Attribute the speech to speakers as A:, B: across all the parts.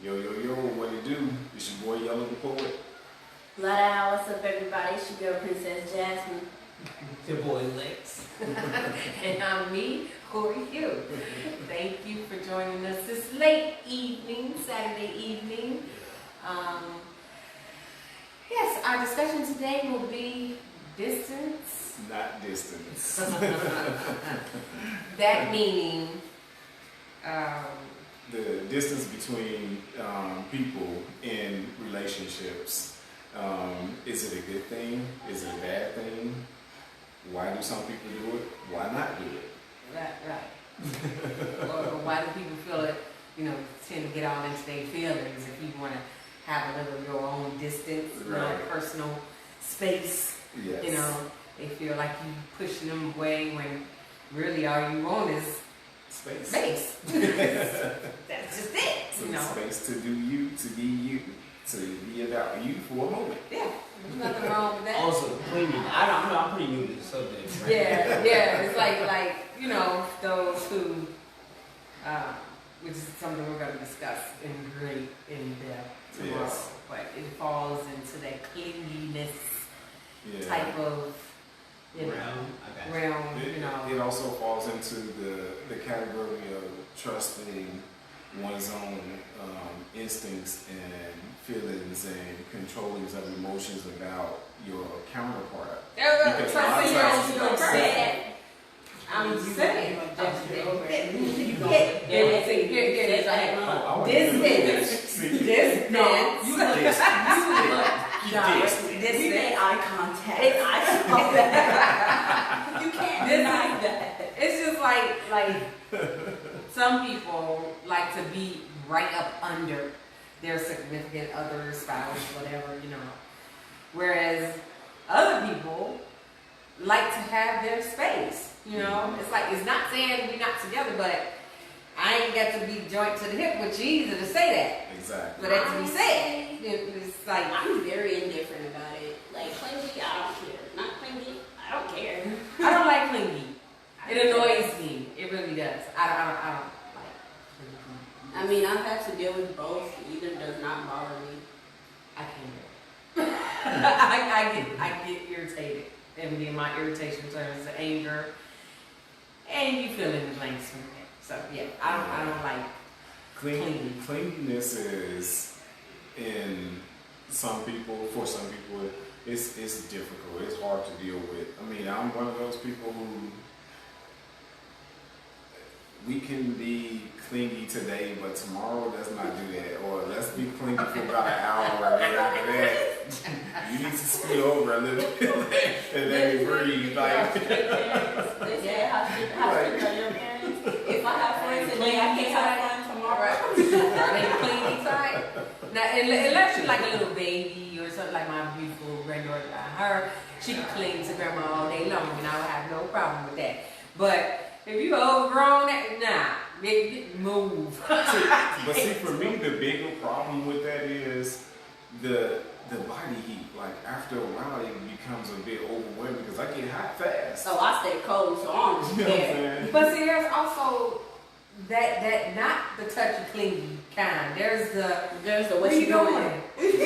A: Yo, yo, yo, what it do? It's your boy Yellow the Poet.
B: Lada, what's up everybody? It's your girl Princess Jasmine.
C: It's your boy Lex.
D: And I'm me, Corey Hugh. Thank you for joining us this late evening, Saturday evening. Yes, our discussion today will be distance.
A: Not distance.
D: That meaning,
A: The distance between people in relationships. Is it a good thing? Is it a bad thing? Why do some people do it? Why not do it?
D: right. or why do people feel it, tend to get all into their feelings if you want to have a little of your own distance,
A: Right.
D: personal space.
A: Yes.
D: They feel like you pushing them away when really all you want is
A: Space.
D: space. That's just it,
A: Some space to do you, to be you, to be about you for a moment.
D: Yeah, there's nothing wrong with that.
C: Also, cleaning. I'm pretty new to the subject. Right?
D: Yeah, it's like those who, which is something we're going to discuss in depth tomorrow.
A: Yes.
D: But it falls into that clinginess
A: Yeah.
D: type of realm.
A: It also falls into the category of trusting one's own instincts and feelings and controlling of emotions about your counterpart. Because a lot of times you don't say it.
D: I'm saying,
B: We made eye contact. I saw that. You can't deny that.
D: It's just like some people like to be right up under their significant other, spouse, whatever, Whereas other people like to have their space, It's like, it's not saying we're not together, but I ain't got to be joint to the hip, which you either to say that.
A: Exactly.
D: But that to be said, it's like,
B: I'm very indifferent about it. Like clingy, I don't care. Not clingy, I don't care.
D: I don't like clingy. It annoys me. It really does. I don't like clingy.
B: I mean, I've had to deal with both. Either does not bother me.
D: I can't. I get irritated, and then my irritation turns to anger, and you fill in the blanks from there. So yeah, I don't like clingy.
A: Clinginess is for some people, it's difficult. It's hard to deal with. I mean, I'm one of those people who we can be clingy today, but tomorrow let's not do that. Or let's be clingy for about an hour, and after that, you need to scoot over a little bit and let me breathe. Like,
B: They say how strict are your parents? If I have friends today, I can't have fun tomorrow.
D: Are they clingy type? Now, unless you're like a little baby or something, like my beautiful granddaughter, she can cling to grandma all day long, and I would have no problem with that. But if you overgrown, move.
A: but see, for me, the bigger problem with that is the body heat. Like after a while, it becomes a bit overwhelming because I get hot fast.
B: So I stay cold, so I don't
A: You know what I'm
B: care.
A: saying?
D: But see, there's also that not the touchy clingy kind. There's the
B: what you doing?
D: It's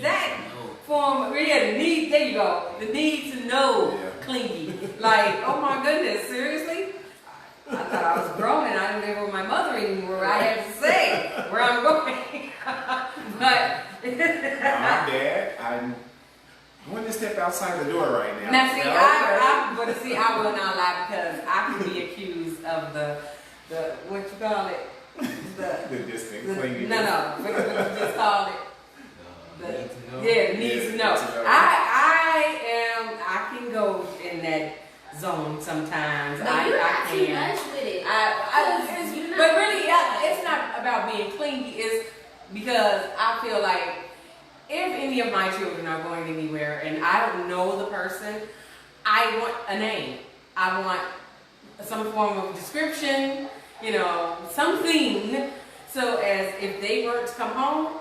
D: that form. Yeah, the need. There you go. The need to know.
A: Yeah.
D: Clingy. Like, oh my goodness, seriously? I thought I was grown and I didn't live with my mother anymore. I had to say where I'm going. But
A: My dad, I'm going to step outside the door right now.
D: now see, I will not lie because I can be accused of the what you call it?
A: The distant clingy.
D: No, what you just call it? Needs to know.
A: Need to know.
D: I can go in that zone sometimes.
B: But you're not too
D: can.
B: much with it.
D: But really, it's not about being clingy. It's because I feel like if any of my children are going anywhere and I don't know the person, I want a name. I want some form of description, something. So as if they were to come home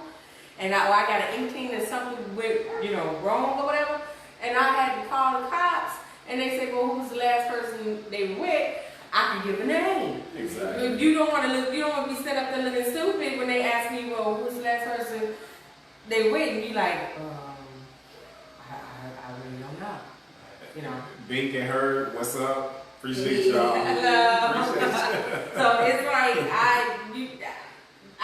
D: and I got an inkling that something went, wrong or whatever, and I had to call the cops, and they said, well, who's the last person they were with? I can give a name.
A: Exactly.
D: But you don't want to look. You don't want to be set up there looking stupid when they ask me, "Well, who's the last person they with?" And you like, I really don't know. You know.
A: Bink and Herd, what's up? Appreciate y'all.
D: Hello.
A: Appreciate you.
D: So it's like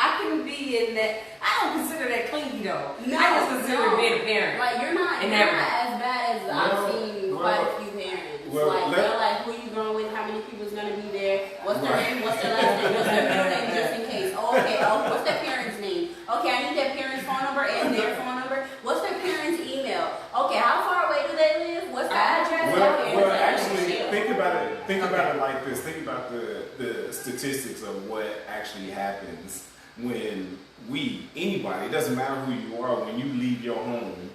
D: I couldn't be in that. I don't consider that clingy though.
B: No,
D: I just consider it being a parent.
B: Like you're not as bad as I've seen quite a few parents. Like they're like, who you going with? How many people's gonna be there? What's their name? What's their last name? What's their middle name? Just in case. Oh, okay. Oh, what's their parents' name? Okay, I need their parents' phone number and their phone number. What's their parents' email? Okay, how far away do they live? What's the address?
A: Well, actually, think about it. Think about it like this. Think about the statistics of what actually happens when anybody, it doesn't matter who you are, when you leave your home,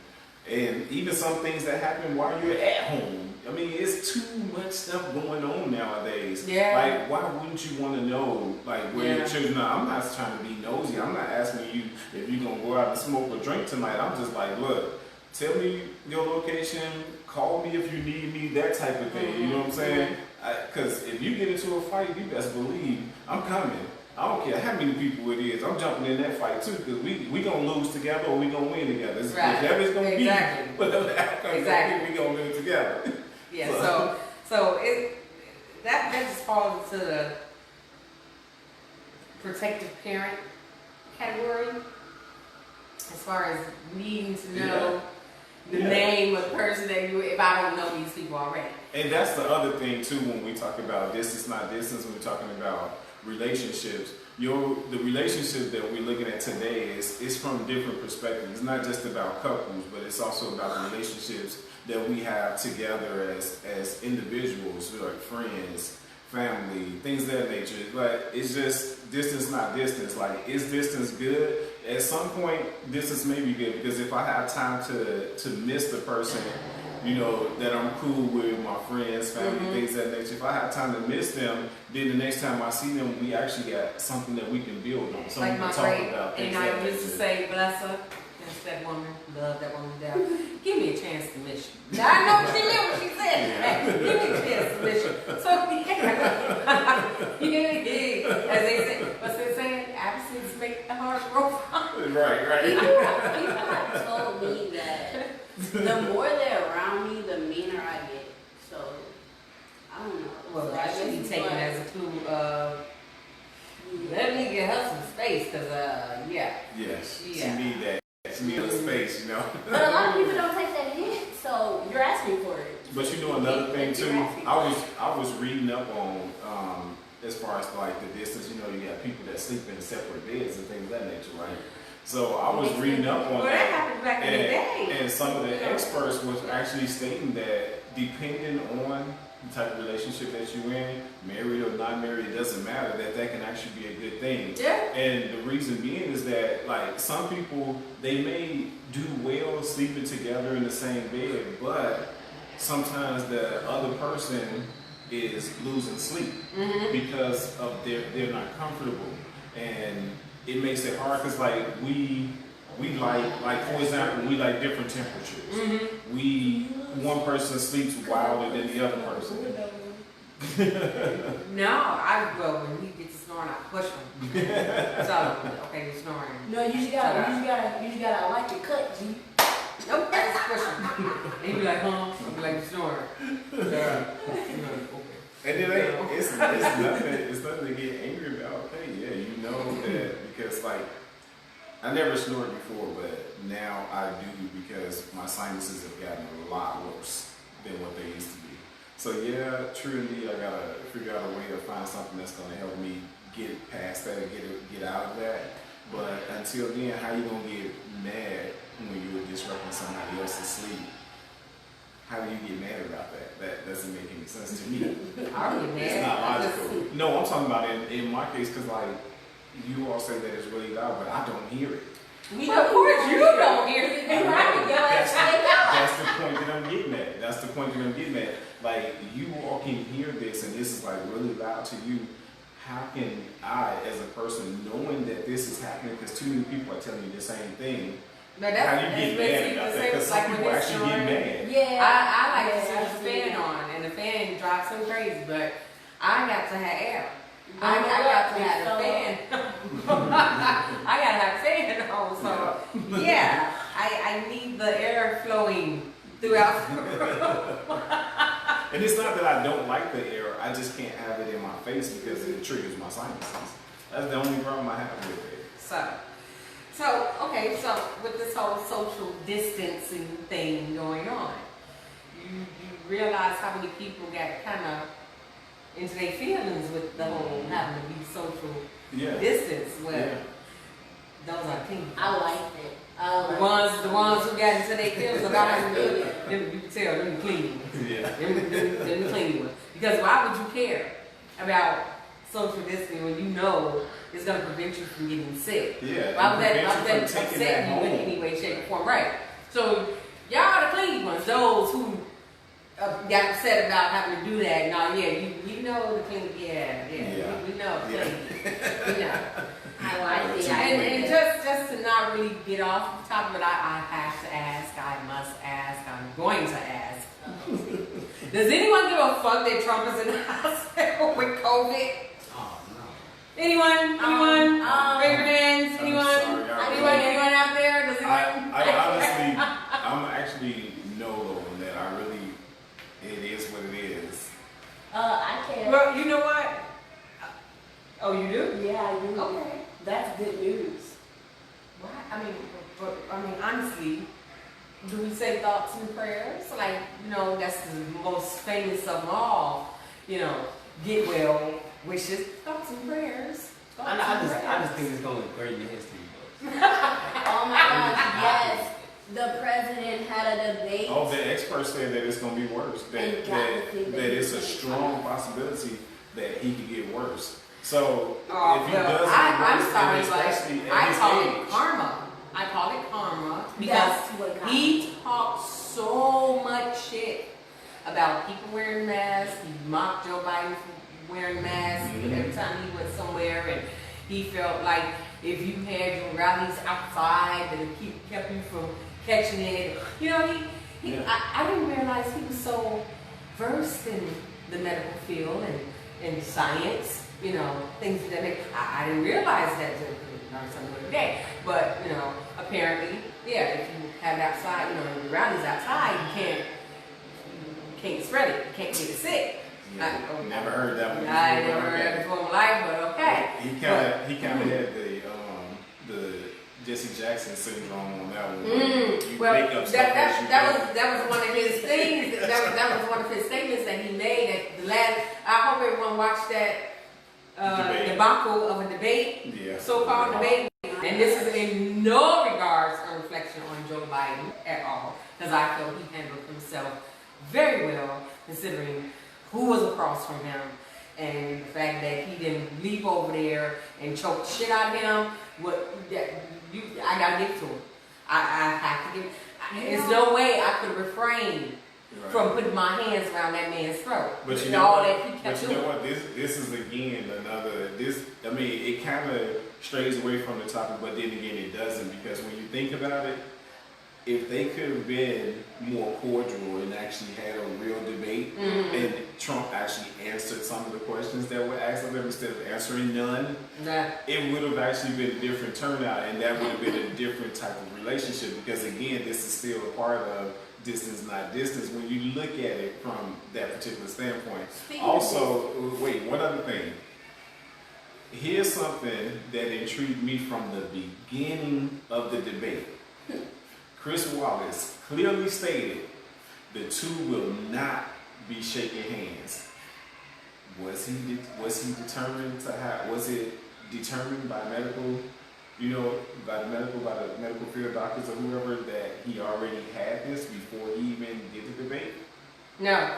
A: and even some things that happen while you're at home. I mean, it's too much stuff going on nowadays.
D: Yeah.
A: Like, why wouldn't you want to know, like, where your children are? I'm not trying to be nosy. I'm not asking you if you're going to go out and smoke or drink tonight. I'm just like, look, tell me your location, call me if you need me, that type of thing. You know what I'm saying? Because if you get into a fight, you best believe I'm coming. I don't care how many people it is. I'm jumping in that fight too, because we gonna lose together or we gonna win together. Whatever it's gonna be, whatever the outcome is gonna be, we gonna win together.
D: Yeah. So that just falls into the protective parent category, as far as needing to know the name of the person that you. If I don't know these people already.
A: And that's the other thing too when we talk about distance, not distance. When we're talking about relationships, the relationship that we're looking at today is from different perspectives. It's not just about couples, but it's also about the relationships that we have together as individuals, like friends, family, things of that nature. But it's just distance, not distance. Like, is distance good? At some point, distance may be good, because if I have time to miss the person, you know, that I'm cool with, my friends, family, things of that nature. If I have time to miss them, then the next time I see them, we actually got something that we can build on, something
D: Like
A: to talk about.
D: And I used to say, bless her, that's that woman, love that woman down. Give me a chance to miss you. Now, I know she knew what she said. Hey, give me a chance to miss you. So, as they say, what's they saying? Absence make the heart grow fond.
A: Right.
B: People have told me that the more they're around me, the meaner I get. So, I don't know.
D: Well,
B: so
D: I should be taken as a clue of, let me get her some space, because,
A: She need that. She need a space, you know.
B: But a lot of people don't take that hint, so you're asking for it.
A: But you know another thing too, I was reading up on as far as like the distance. You know, you got people that sleep in separate beds and things of that nature, right? So I was reading up on
D: that happened back in the day.
A: And some of the experts was actually stating that depending on the type of relationship that you're in, married or not married, it doesn't matter, that can actually be a good thing.
D: Yeah.
A: And the reason being is that, like, some people, they may do well sleeping together in the same bed, but sometimes the other person is losing sleep because of they're not comfortable, and it makes it hard, because like we like for example, we like different temperatures. One person sleeps wilder than the other person.
D: No, when he gets to snoring, I push him. So, okay, you're snoring.
B: No, you just gotta, I like your cut, G.
D: Nope, I just push him. And he'd be like, huh? I'd be like, you're snoring.
A: And it's nothing to get angry about. Hey, yeah, you know that, because like, I never snored before, but now I do, because my sinuses have gotten a lot worse than what they used to be. So yeah, truly, I gotta figure out a way to find something that's gonna help me get past that and get out of that. But until then, how you gonna get mad when you're disrupting somebody else's sleep? How do you get mad about that? That doesn't make any sense to me.
D: I don't get mad.
A: It's not logical. No, I'm talking about in my case, because like, you all say that it's really loud, but I don't hear it.
D: Of course you don't hear it.
A: That's the point that I'm getting at. That's the point that I'm getting at. Like, you all can hear this, and this is like really loud to you. How can I, as a person, knowing that this is happening, because too many people are telling me the same thing, how do you get mad about that? Because some people actually get mad.
B: Yeah,
D: I like to turn the fan on, and the fan drives so crazy, but I got to have air. I got to have a fan. I gotta have a fan on, so yeah, I need the air flowing throughout the room.
A: And it's not that I don't like the air, I just can't have it in my face because it triggers my sinuses. That's the only problem I have with it.
D: So okay, so with this whole social distancing thing going on, you realize how many people got kind of into their feelings with the whole having to be social distance. Well, those are things.
B: I liked it.
D: The ones who got into their feelings about having to do it, you can tell them clean ones.
A: Yeah.
D: Them clean ones. Because why would you care about social distancing when you know it's going to prevent you from getting sick?
A: Yeah.
D: Why would that upset you in any way, shape, or form? Right. So y'all the clean ones, those who got upset about having to do that. No, you know the clean. We know clean. We know.
B: I like it.
D: And just to not really get off the top of it, I have to ask. I must ask. I'm going to ask. Does anyone give a fuck that Trump is in the hospital with COVID?
C: Oh no.
D: Anyone? Favorite bands? Anyone out there? Does anyone?
A: I'm actually no on that. I really, it is what it is.
B: I can.
D: Well, you know what? Oh, you do?
B: Yeah, I do.
D: Okay.
B: That's good news.
D: Why? I mean, honestly, do we say thoughts and prayers? Like, that's the most famous of them all. Get well wishes, thoughts and prayers.
C: I just think it's going to be great in the history books.
B: Oh my gosh, yes. The president had a debate.
A: Oh, the experts say that it's going to be worse. That it's a strong possibility that he could get worse. So if he does,
D: I'm sorry,
A: especially
D: but I
A: at
D: call
A: his
D: it
A: age.
D: karma. I call it karma because
B: That's what got
D: he talked so much shit about people wearing masks. He mocked Joe Biden for wearing masks every time he went somewhere, and he felt like if you had your rallies outside, that it kept you from catching it. I didn't realize he was so versed in the medical field and in science. Things that make. I didn't realize that until I learned something today. But apparently, if you have it outside, the rallies outside, you can't spread it. You can't get it sick.
A: Never heard that one.
D: I never heard that before in my life, but okay.
A: He kind of had the Jesse Jackson syndrome on that one.
D: That was one of his things. That was one of his statements that he made at the last. I hope everyone watched that debacle of a debate, so-called debate. And this is in no regards a reflection on Joe Biden at all, because I feel he handled himself very well, considering who was across from him and the fact that he didn't leap over there and choke the shit out of him. I gotta give to him. I have to give. There's no way I could refrain from putting my hands around that man's throat.
A: But you know what? This is again another. It kind of strays away from the topic, but then again, it doesn't, because when you think about it, if they could have been more cordial and actually had a real debate, and Trump actually answered some of the questions that were asked of him instead of answering none, it would have actually been a different turnout, and that would have been a different type of relationship. Because again, this is still a part of distance, not distance, when you look at it from that particular standpoint. Also, wait, one other thing. Here's something that intrigued me from the beginning of the debate. Chris Wallace clearly stated the two will not be shaking hands. Was he determined to have? Was it determined by medical, by the medical field doctors or whoever, that he already had this before he even did the debate?
D: No.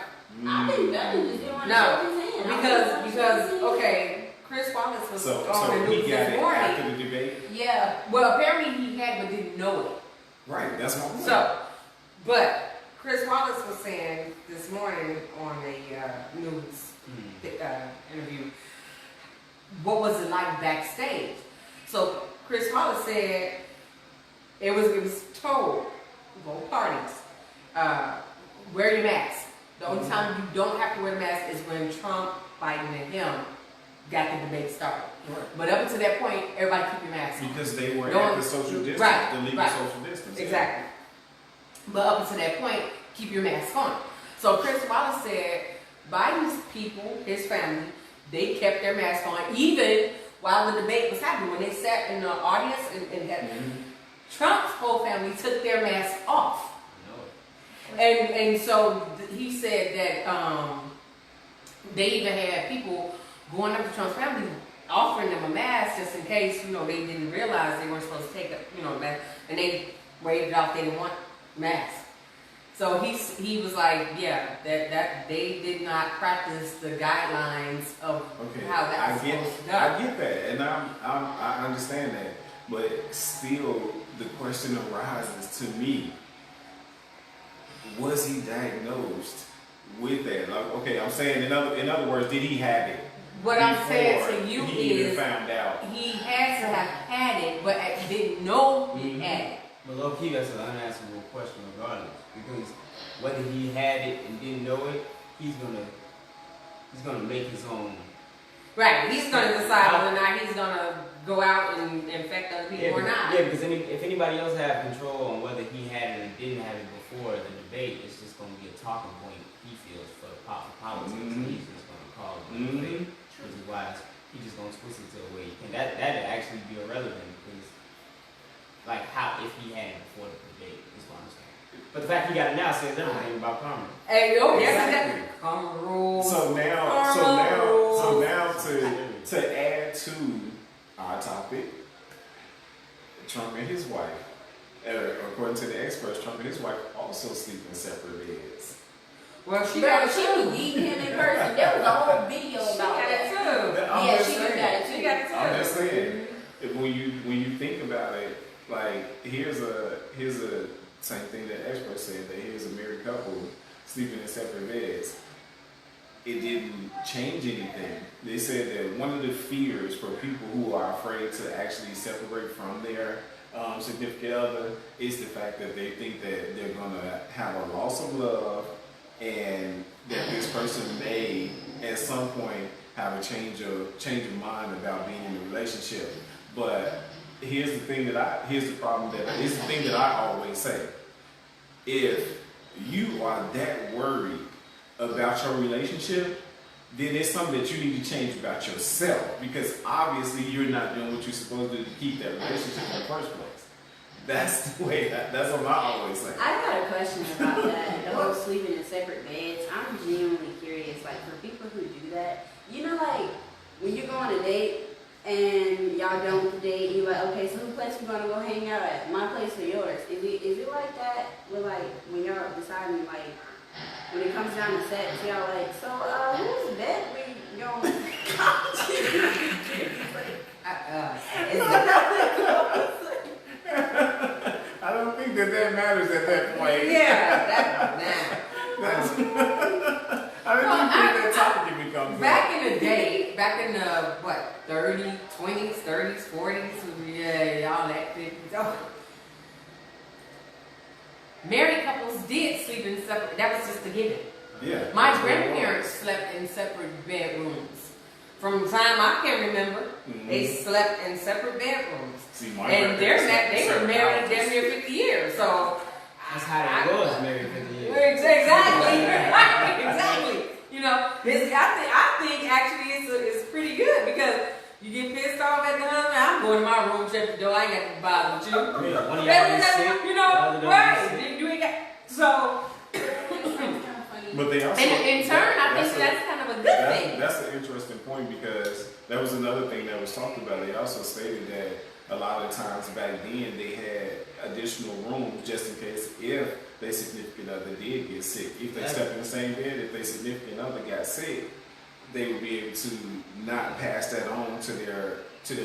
B: I think that is just want to shake his hand.
D: Because okay, Chris Wallace was on the news this morning.
A: After the debate?
D: Yeah. Well, apparently he had, but didn't know it.
A: Right. That's my point.
D: So, but Chris Wallace was saying this morning on a news interview, what was it like backstage? So Chris Wallace said it was told both parties, wear your mask. The only time you don't have to wear the mask is when Trump, Biden, and him got the debate started.
A: Right.
D: But up until that point, everybody keep your mask on.
A: Because they were
D: Don't-
A: at the social distance,
D: right,
A: the legal
D: right.
A: social distance.
D: Exactly. But up until that point, keep your mask on. So Chris Wallace said Biden's people, his family, they kept their mask on even while the debate was happening. When they sat in the audience and had Trump's whole family took their mask off. And so he said that they even had people going up to Trump's family offering them a mask just in case, they didn't realize they weren't supposed to take a, mask, and they waved it off. They didn't want masks. So he was like, yeah, that they did not practice the guidelines of how that was supposed to go.
A: I get that, and I understand that, but still, the question arises to me: was he diagnosed with that? Like, okay, I'm saying in other words, did he have it?
D: What I'm saying to you
A: he
D: is,
A: found out.
D: he had to have had it, but didn't know he had it.
C: But low key, that's an unanswerable question regardless, because whether he had it and didn't know it, he's gonna make his own.
D: Right, he's gonna decide whether or not he's gonna go out and infect other people or not.
C: Yeah, because if anybody else had control on whether he had it or didn't have it before the debate, it's just gonna be a talking point he feels for the politics. And he's just gonna call it the debate, which is why he's just gonna twist it to a way he can. That'd actually be irrelevant because, like, how if he had it before the debate is what I'm saying. But the fact he got it now says everything about karma.
D: Hey, yes,
C: Exactly.
D: karma rules.
A: So now to add to our topic, Trump and his wife, according to the experts, Trump and his wife also sleep in separate beds.
D: Well, she
B: Bro,
D: got it
B: she
D: too.
B: be eating him in person. There was a whole video
D: She
B: about
D: got it
B: that.
D: too.
A: I'm
B: Yeah,
A: just
B: she
A: saying.
B: got it too.
D: She got it too.
A: I'm just saying, when you think about it, like here's a same thing that experts said, that here's a married couple sleeping in separate beds. It didn't change anything. They said that one of the fears for people who are afraid to actually separate from their significant other is the fact that they think that they're gonna have a loss of love, and that this person may at some point have a change of mind about being in a relationship. But here's the thing that I always say: if you are that worried about your relationship, then it's something that you need to change about yourself, because obviously you're not doing what you're supposed to do to keep that relationship in the first place. That's the way. That's what I always say.
B: I got a question about that. The whole sleeping in separate beds. I'm genuinely curious. Like, for people who do that, like when you go on a date and y'all done with the date, you're like, okay, so whose place we gonna go hang out at? My place or yours? Is it like that? With like when y'all deciding, like when it comes down to sex, y'all like, so whose bed we gonna come to?
A: I don't think that matters at that point.
D: Yeah, that's
A: I don't think that topic becomes
D: back in the day, back in the 20s, 30s, 40s, yeah, y'all that big. Married couples did sleep in separate. That was just a given.
A: Yeah.
D: My grandparents slept in separate bedrooms. From the time I can remember, they slept in separate bedrooms.
A: See, my
D: and they were married damn near 50 years. So
C: That's how they was married 50 years.
D: Exactly. Exactly. I think actually it's pretty good, because you get pissed off at the husband. I'm going to my room, shut the door. I ain't got to bother with you.
C: Yeah, one of y'all is sick, the other don't
D: right?
C: be sick.
D: You ain't got so.
A: But they also,
D: In turn, I think that's kind of a good thing.
A: That's an interesting point, because that was another thing that was talked about. They also stated that a lot of times back then they had additional rooms just in case if their significant other did get sick. If they slept in the same bed, if their significant other got sick, they would be able to not pass that on to their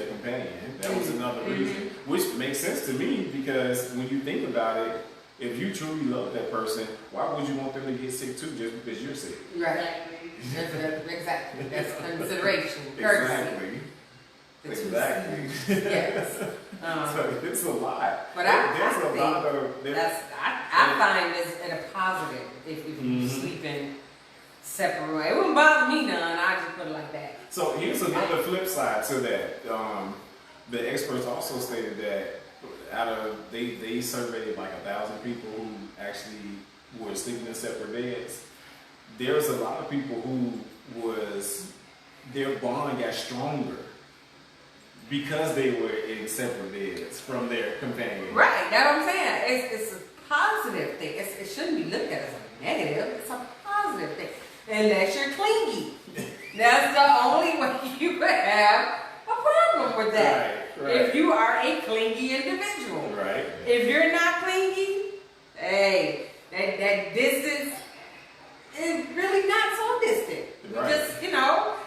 A: companion. That was another reason, which makes sense to me, because when you think about it, if you truly love that person, why would you want them to get sick too just because you're sick?
D: Right. Exactly. That's consideration. Courtesy.
A: Exactly.
D: Yes.
A: So it's a lot.
D: But
A: I
D: find this a positive if you sleep in separate room. It wouldn't bother me none. I just put it like that.
A: So here's another flip side to that. The experts also stated that they surveyed like 1,000 people who actually were sleeping in separate beds. There's a lot of people who their bond got stronger because they were in separate beds from their companion.
D: Right, that's what I'm saying. It's a positive thing. It shouldn't be looked at as a negative. It's a positive thing. Unless you're clingy. That's the only way you would have a problem with that.
A: Right.
D: If you are a clingy individual.
A: Right.
D: If you're not clingy, hey, that distance is really not so distant.
A: Right.
D: Just,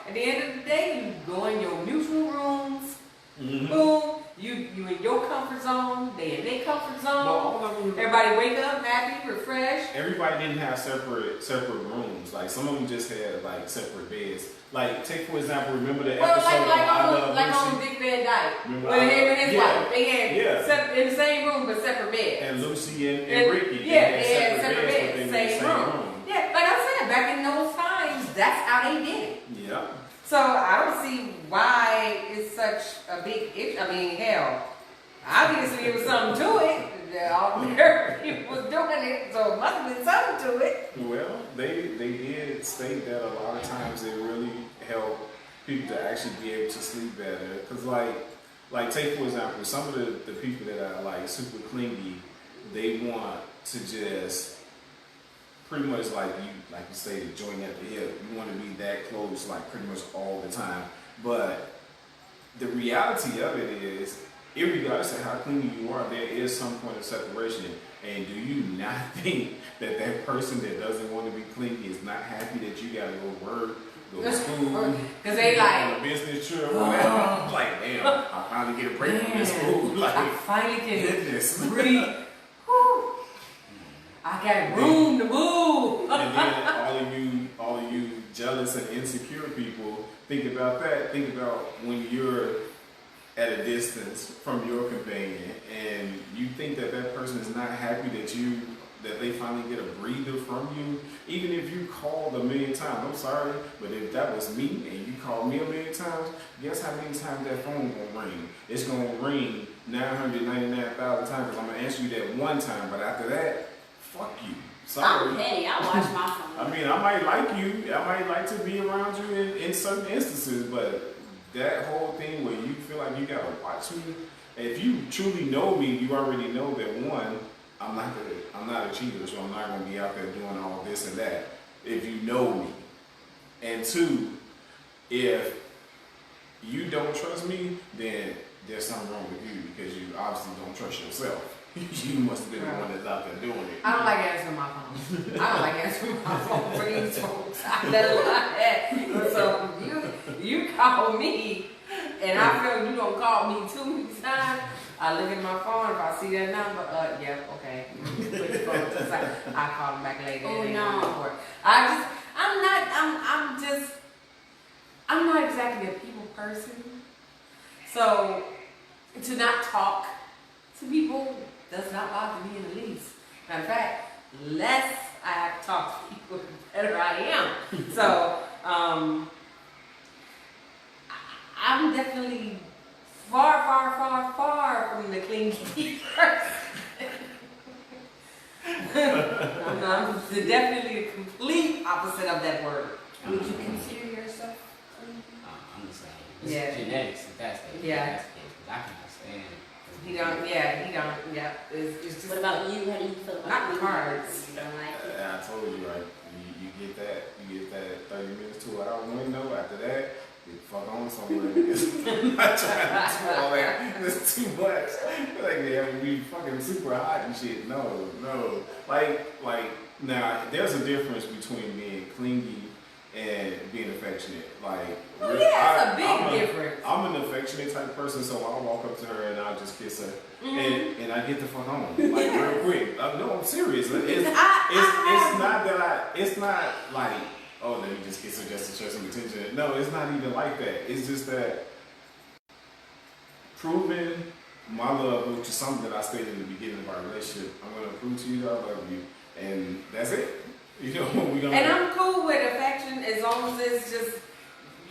D: at the end of the day, you go in your mutual rooms.
A: Mm-hmm.
D: Boom. You in your comfort zone, they in their comfort zone.
A: Well,
D: Everybody wake up happy, refreshed.
A: Everybody didn't have separate rooms. Like some of them just had like separate beds. Like take for example, remember the episode of I Love
D: on
A: Lucy?
D: Big Bad Diet.
A: Remember
D: With him and his wife. They had in the same room but separate beds.
A: And Lucy and Ricky.
D: Yeah, they had separate beds,
A: but they were in the
D: same room. Yeah, like I said, back in those times, that's how they did it.
A: Yeah.
D: So I don't see why it's such a big issue. I mean, hell, obviously there was something to it. All the people was doing it, so it must have been something to it.
A: Well, they did state that a lot of times it really helped people to actually be able to sleep better. Cause like take for example, some of the people that are like super clingy, they want to just pretty much like you stated, join at the hip. You want to be that close, like pretty much all the time. But the reality of it is, irregardless of how clingy you are, there is some point of separation. And do you not think that that person that doesn't want to be clingy is not happy that you got to go work, go to school,
D: because they like
A: on a business trip, or whatever? Like, damn, I finally get a break from this school. Like,
D: I finally can
A: goodness.
D: breathe. Whew. I got room to move.
A: And then all of you jealous and insecure people, think about that. Think about when you're at a distance from your companion and you think that that person is not happy that they finally get a breather from you. Even if you called a million times, I'm sorry, but if that was me and you called me a million times, guess how many times that phone gonna ring? It's gonna ring 999,000 times because I'm gonna answer you that one time, but after that, fuck you. Sorry.
B: I'm petty. I watch my phone.
A: I mean, I might like you. I might like to be around you in certain instances, but that whole thing where you feel like you gotta watch me, if you truly know me, you already know that one, I'm not a cheater, so I'm not gonna be out there doing all this and that. If you know me, and two, if you don't trust me, then there's something wrong with you because you obviously don't trust yourself. You must have been the one that's out there doing it.
D: I don't like answering my phone. I don't like answering my phone for these folks. I let that. So you call me, and I feel you don't call me too many times. I look at my phone. If I see that number, yeah, okay. Put the phone to the side. I call them back later.
B: Oh no.
D: I'm not exactly a people person. So to not talk to people does not bother me in the least. Matter of fact, less I have to talk to people, the better I am. So, I'm definitely far from the clingy person. I'm definitely the complete opposite of that word.
B: Would you consider yourself clingy?
C: I'm the same.
D: Yeah.
C: It's genetics, if that's the case.
D: Yeah.
C: That's the case, 'cause I cannot stand.
D: He don't, yeah. It's just
B: What about you? How do you feel about
D: Not
B: clingy
D: cards.
B: people? You don't like it?
A: I told you, right? You get that 30 minutes to an hour window. After that, you fuck on somewhere. I'm not trying to do all that. It's too much. Like, yeah, we fucking super hot and shit. No. Like, now, there's a difference between being clingy and being affectionate. Like,
D: well, yeah, it's a big difference.
A: I'm an affectionate type of person, so I'll walk up to her and I'll just kiss her.
D: Mm-hmm.
A: And I get the fuck on, like real quick. No, I'm serious. It's not like, oh, let me just kiss her just to show some attention. No, it's not even like that. It's just that proving my love, which is something that I stated in the beginning of our relationship. I'm gonna prove to you that I love you, and that's it. You know, we gonna.
D: And I'm cool with affection as long as it's just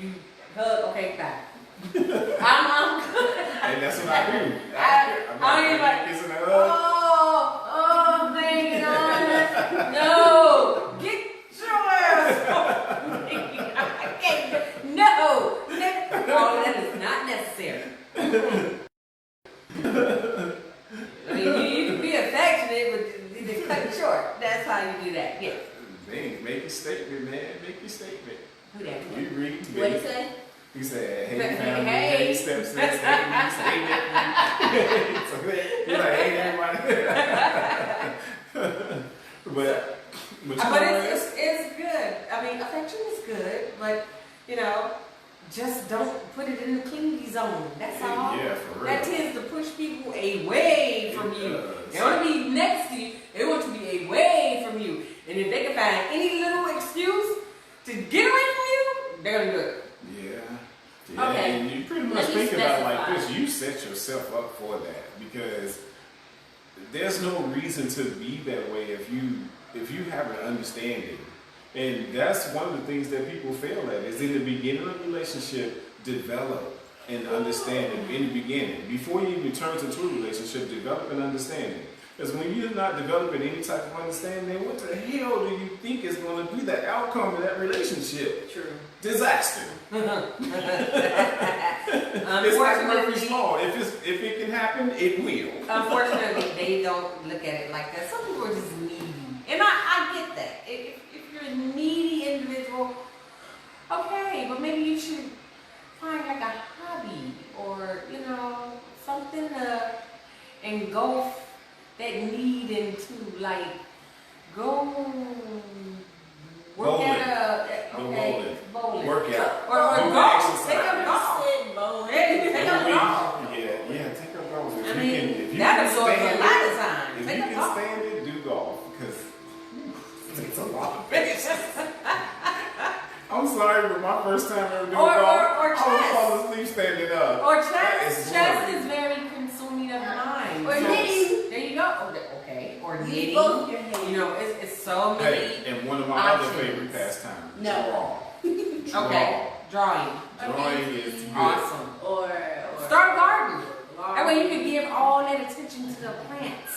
D: you hug. Okay, bye. I'm good.
A: And that's what I do.
D: I don't even like
A: kissing and hug.
D: Oh, hanging on. No, get your ass off me. I can't. No, all that is not necessary. I mean, you can be affectionate, but you just cut it short. That's how you do that. Yeah.
A: Make your statement, man. Make your statement.
D: Who that?
A: We read.
B: What you say?
A: He said, hey,
D: Hey.
A: family, hey, stepsis, hey, that. So he's like, hey, everybody. but
D: it's good. I mean, affection is good, but, you know, just don't put it in the clingy zone. That's all.
A: Yeah, for real.
D: That tends to push people away from you. They want to be next to you. They want to be away from you. And if they can find any little excuse to get away from you, they're going to do it.
A: Yeah,
B: Okay.
A: and you pretty much think about it like this. You set yourself up for that because there's no reason to be that way if you have an understanding. And that's one of the things that people fail at is in the beginning of the relationship, develop an understanding in the beginning. Before you even turn into a relationship, develop an understanding. Because when you're not developing any type of understanding, what the hell do you think is going to be the outcome of that relationship?
D: True.
A: Disaster. It's like Murphy's Law. If it can happen, it will.
D: Unfortunately, they don't look at it like that. Some people are just needy. And I get that. If you're a needy individual, okay, but maybe you should find like a hobby or, you know, something to engulf that need into, like, go work
A: Bowling.
D: at bowling.
A: Work out.
D: Or
A: Do
D: golf.
A: exercise.
D: Take up golf. Take up golf.
A: Yeah, take up golf.
D: I mean, that absorbs a lot of time.
A: If
D: Take
A: you
D: up
A: can
D: golf.
A: stand it, do golf because it's a lot of patience. I'm sorry, but my first time ever doing golf,
D: or
A: I
D: chess.
A: was falling asleep standing up.
D: Or
A: That
D: chess.
A: is
D: Chess
A: boring.
D: is very consuming of mind.
B: Or
D: So,
B: knitting.
D: there you go. Oh, okay. Or
B: You
D: knitting.
B: both your hands.
D: You know, it's so many.
A: Hey, and one of my other
D: options.
A: favorite pastimes.
B: No.
A: Draw.
D: Okay. Drawing.
A: Drawing is good.
D: Awesome.
B: Or
D: Start gardening. That way you can give all that attention to the plants,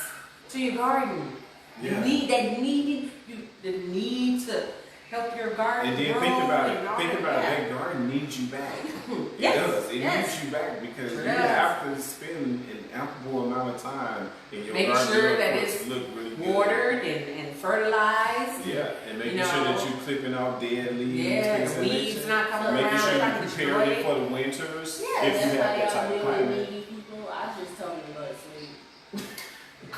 D: to your garden.
A: Yeah.
D: You need that the need to help your garden
A: And then
D: grow
A: think about
D: and all
A: it. Think
D: that.
A: about
D: Yeah.
A: it. That garden needs you back.
D: Yes,
A: It does. It
D: yes.
A: needs you back because
D: It
A: you
D: does.
A: have to spend an ample amount of time in your
D: Making
A: garden
D: sure
A: to
D: that
A: look
D: it's
A: really good.
D: watered and fertilized.
A: Yeah, and making
D: You
A: sure that
D: know.
A: you're clipping off dead leaves.
D: Yeah,
A: things of
D: the
A: that
D: weeds
A: nature.
D: not coming
A: Making
D: around
A: sure
D: trying
A: you're
D: to destroy
A: preparing it
D: it.
A: for the winters
B: yeah,
A: if you
B: that's
A: have
B: why
A: that
B: y'all
A: type of
B: deal with
A: climate.
B: needy people. I just told them to go to sleep.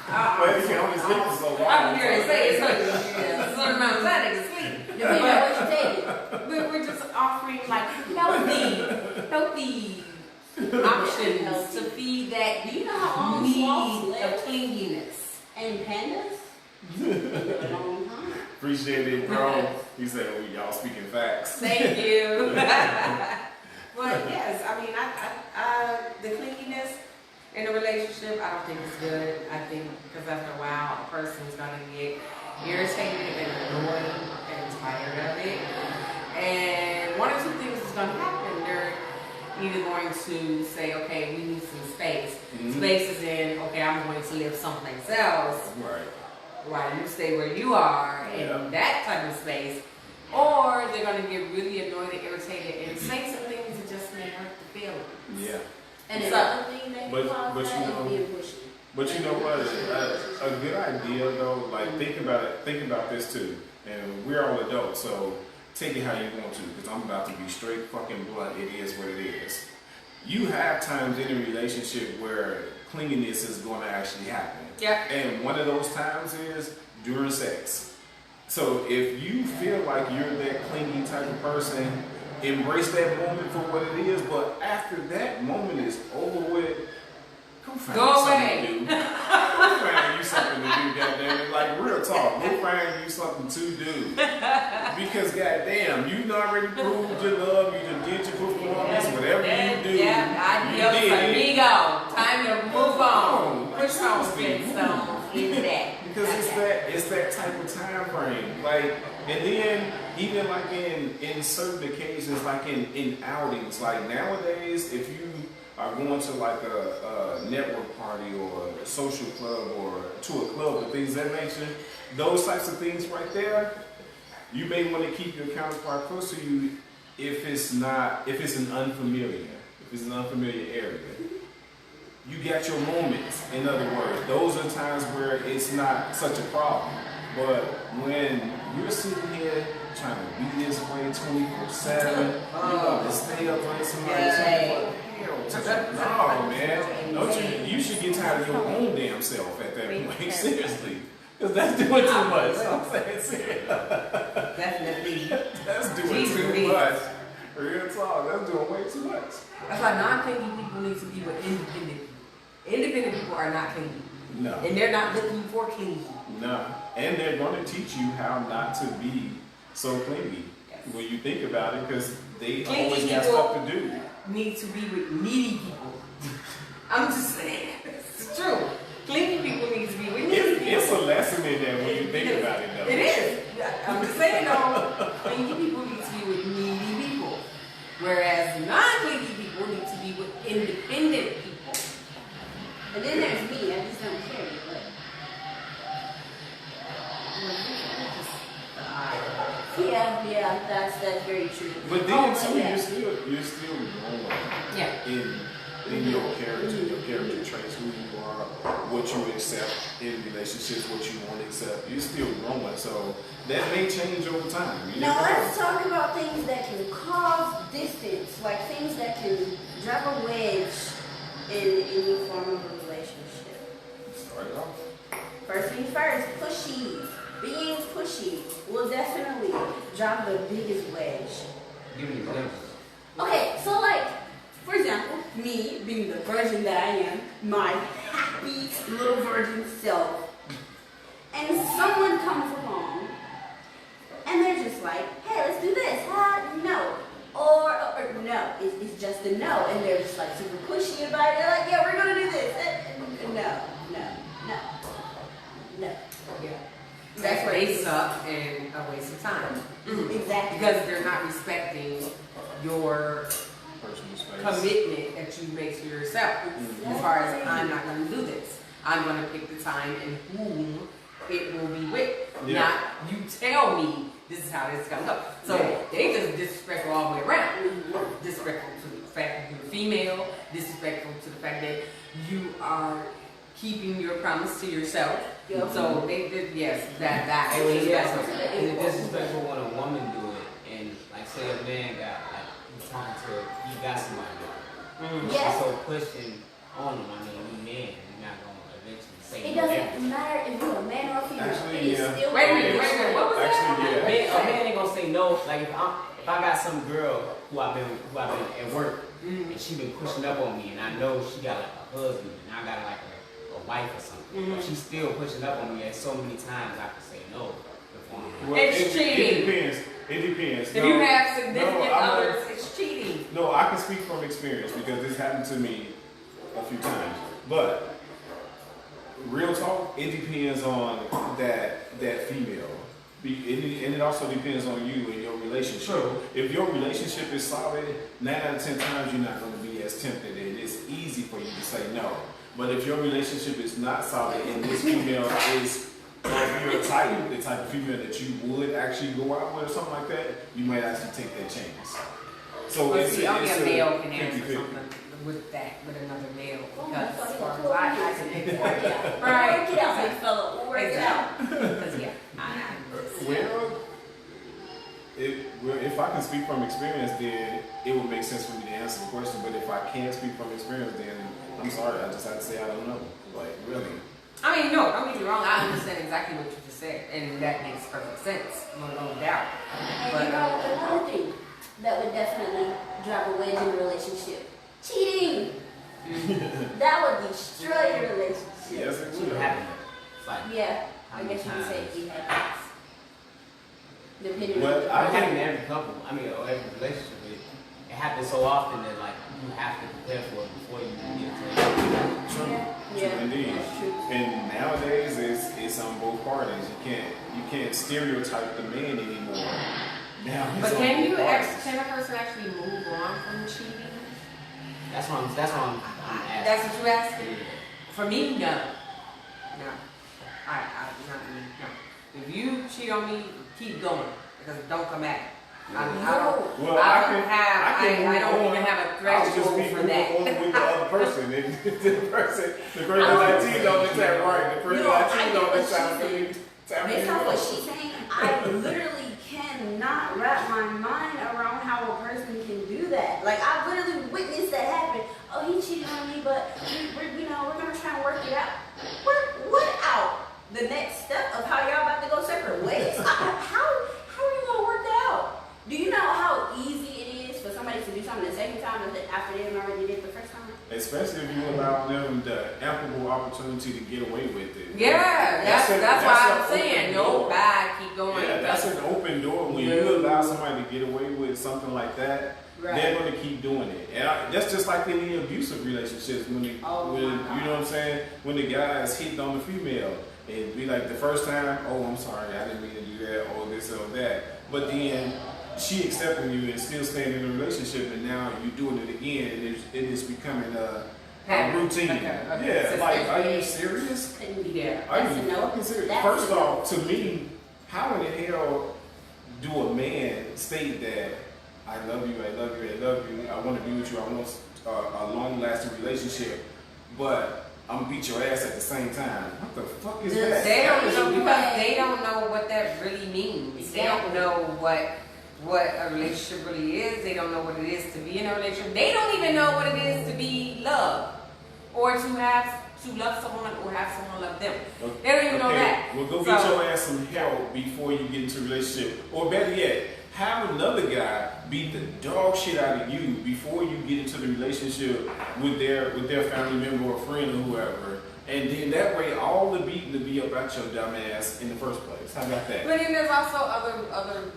A: Well, you can only sleep for so long.
D: I'm here to say it's a certain amount of time they can sleep.
B: Depending on what you take.
D: We're just offering like healthy options to feed that
B: Do you know how long sloths
D: need
B: live?
D: of cleanliness.
B: And pandas? They live a long time.
A: Appreciate it, bro. He said, well, y'all speaking facts.
D: Thank you. But yes, I mean, I the cleanliness in a relationship, I don't think it's good. I think because after a while, a person's gonna get irritated and annoyed and tired of it. And one or two things is gonna happen. They're either going to say, okay, we need some space.
A: Mhm.
D: Space is in, okay, I'm going to live someplace else
A: Right.
D: while you stay where you are
A: Yeah.
D: in that type of space. Or they're going to get really annoyed and irritated and say some things that just may hurt the feelings.
A: Yeah.
B: And
D: So-
B: another thing that
A: But-
B: can cause
A: but
B: that
A: you know-
B: is being pushy.
A: But you know what? A good idea though, like think about it. Think about this too. And we're all adults, so take it how you want to. Because I'm about to be straight fucking blunt. It is what it is. You have times in a relationship where clinginess is going to actually happen.
D: Yeah.
A: And one of those times is during sex. So if you feel like you're that clingy type of person, embrace that moment for what it is. But after that moment is over with, go find
D: Go
A: you something
D: away.
A: to do. Go find you something to do, goddamn it. Like real talk. Go find you something to do. Because goddamn, you done already proved your love. You done did your performance. Whatever you do,
D: Yeah,
A: you
D: adios,
A: did it.
D: amigo. Time to move on.
A: Like,
D: Push on,
A: seriously,
D: Flintstones, into that.
A: Because it's that type of time frame. Like, and then even like in certain occasions, like in outings, like nowadays, if you are going to like a network party or a social club or to a club and things of that nature, those types of things right there, you may want to keep your counterpart close to you if it's an unfamiliar area. You got your moments, in other words. Those are times where it's not such a problem. But when you're sitting here trying to be this way 24/7, you got to stay up on somebody. No, man. You should get tired of your own damn self at that point. Seriously. Because that's doing too much. I'm saying seriously.
D: Definitely.
A: That's doing too much. Real talk. That's doing way too much.
D: That's why non-clingy people need to be with independent people. Independent people are not clingy.
A: No.
D: And they're not looking for clingy.
A: No. And they're going to teach you how not to be so clingy.
D: Yes.
A: When you think about it, because they
D: Clingy
A: always got
D: people
A: stuff to do.
D: Need to be with needy people. I'm just saying. It's true. Clingy people need to be with needy people.
A: It's a lesson in there when you think about it, though.
D: It is. I'm just saying, though, clingy people need to be with needy people. Whereas non-clingy people need to be with independent people.
B: And then there's me. I just don't care. But yeah, that's very true.
A: But then too, you're still growing.
D: Yeah.
A: In your character traits, who you are, what you accept in relationships, what you want to accept. You're still growing, so that may change over time.
B: Now let's talk about things that can cause distance, like things that can drive a wedge in any form of a relationship.
A: Start off.
B: First things first, pushy. Being pushy will definitely drive the biggest wedge.
C: Give me examples.
B: Okay, so like, for example, me being the virgin that I am, my happy little virgin self, and someone comes along and they're just like, hey, let's do this. No. Or no, it's just a no, and they're just like super pushy about it. They're like, yeah, we're gonna do this. No.
D: Yeah. That's where they suck and a waste of time.
B: Exactly.
D: Because they're not respecting your
A: Personal space.
D: commitment that you make to yourself. As far as I'm not going to do this. I'm going to pick the time and whom it will be with.
A: Yeah.
D: Not you tell me this is how this is going to go. So they just disrespectful all the way around. Disrespectful to the fact that you're female. Disrespectful to the fact that you are keeping your promise to yourself.
B: Yep.
D: So they did, yes, that
C: And when
D: is
C: it's disrespectful when a woman do it, and like say a man got like he's talking to he got somebody.
B: Yes.
C: So pushing on him, I mean, you man, you're not gonna eventually say
B: It
C: no.
B: doesn't matter if you're a man or a female.
A: Actually,
B: It is
A: yeah.
B: still
D: Wait a minute, what was that?
A: Actually, yeah.
C: A man ain't gonna say no. Like if I got some girl who I've been at work and she been pushing up on me, and I know she got like a husband and I got like a wife or something, but she's still pushing up on me. And so many times I can say no.
A: Well,
D: It's cheating.
A: It depends.
D: If you have significant others, it's cheating.
A: No, I can speak from experience because this happened to me a few times. But real talk, it depends on that female. And it also depends on you and your relationship.
C: True.
A: If your relationship is solid, 9 out of 10 times you're not going to be as tempted, and it's easy for you to say no. But if your relationship is not solid and this female is your type, the type of female that you would actually go out with or something like that, you might actually take that chance. So
D: But
A: it's
D: see, only a male can
A: 50-50.
D: answer something with another male.
B: Well,
D: Because
B: that's
D: as
B: why
D: far
B: you
D: as I
B: told
D: can
B: me.
D: pick
B: Work it
D: that.
B: out.
D: Right.
B: Work it out, big fella. Work it out.
D: Because yeah,
A: Well, if I can speak from experience, then it would make sense for me to answer the question. But if I can't speak from experience, then I'm sorry. I just have to say I don't know. Like, really.
D: I mean, no, don't get me wrong. I understand exactly what you just said, and that makes perfect sense, no doubt.
B: And
D: But
B: you know, another thing that would definitely drive a wedge in a relationship: cheating. That would destroy your relationship.
A: Yes, it
C: It
A: would.
C: would happen. It's like
B: Yeah,
C: how
B: I
C: many
B: guess you could say
C: times?
B: it happens. Depending
A: But
B: on
C: It happens in every couple. I mean, or every relationship. It happens so often that like you have to prepare for it before you get to it.
A: True.
B: Yeah. Yeah,
A: indeed.
B: that's true.
A: And nowadays it's on both parties. You can't stereotype the man anymore. Now it's
D: But
A: on
D: can
A: both parties.
D: can a person actually move on from cheating?
C: That's what I'm asking.
D: That's what you asking? For me, no. No. Not me, no. If you cheat on me, keep going. Because don't come back. I don't even have a threshold for that.
A: On with the other person. The person I cheated on, is that right? The person I cheated on, is time for me.
B: Based off what she's saying, I literally cannot wrap my mind around how a person can do that. Like, I literally witnessed that happen. Oh, he cheated on me, but we're gonna try and work it out. Work what out? The next step of how y'all about to go separate ways? How are you gonna work that out? Do you know how easy it is for somebody to do something the second time after they already did it the first time?
A: Especially if you allow them the ample opportunity to get away with it.
D: Yeah, that's why I'm saying no,
A: door.
D: bye, keep going.
A: Yeah, that's an open door. When you allow somebody to get away with something like that, they're going to keep doing it. And that's just like in the abusive relationships. When you know what I'm saying? When the guy is hitting on the female, and be like the first time, oh, I'm sorry, I didn't mean to do that, or this or that. But then she accepting you and still staying in the relationship, and now you're doing it again, and it is becoming a routine. Yeah, like, are you serious?
D: Yeah.
A: Are you fucking serious? First off, to me, how in the hell do a man state that I love you, I love you, I love you, I want to be with you, I want a long-lasting relationship, but I'm gonna beat your ass at the same time? What the fuck is that?
D: They don't know, because they don't know what that really means. Exactly. They don't know what a relationship really is. They don't know what it is to be in a relationship. They don't even know what it is to be loved, or to love someone, or have someone love them.
A: Okay.
D: They don't even know that.
A: Well, go get your ass some help before you get into a relationship, or better yet, have another guy beat the dog shit out of you before you get into the relationship with their family member or friend or whoever, and then that way all the beating to be about your dumb ass in the first place. How about that?
D: But then there's also other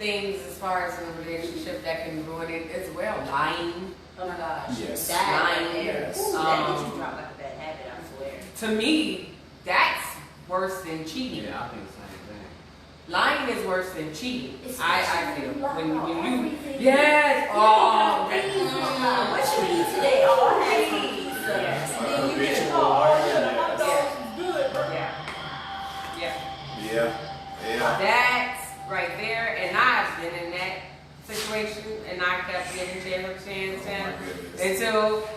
D: things as far as in a relationship that can ruin it as well. Lying.
B: Oh my gosh.
A: Yes.
B: Lying.
A: Yes.
B: Ooh, that gets you dropped like a bad habit, I swear.
D: To me, that's worse than cheating.
C: Yeah, I think the same thing.
D: Lying is worse than cheating. I feel. When you
B: yes.
D: Oh,
B: what you eat today? Oh, I had some pizza.
D: Yes.
B: And then you get a call. Oh, yeah, my dog's good, bro.
A: Yeah.
D: That's right there, and I've been in that situation, and I kept giving Taylor a chance until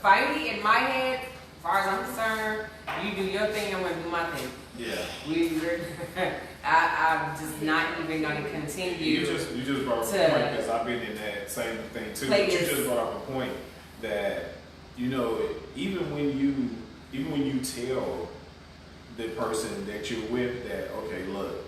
D: finally, in my head, as far as I'm concerned, you do your thing, I'm gonna do my thing.
A: Yeah.
D: I'm just not even gonna continue.
A: You just brought up a point, because I've been in that same thing too. But you just brought up a point that, you know, even when you tell the person that you're with that, okay, look,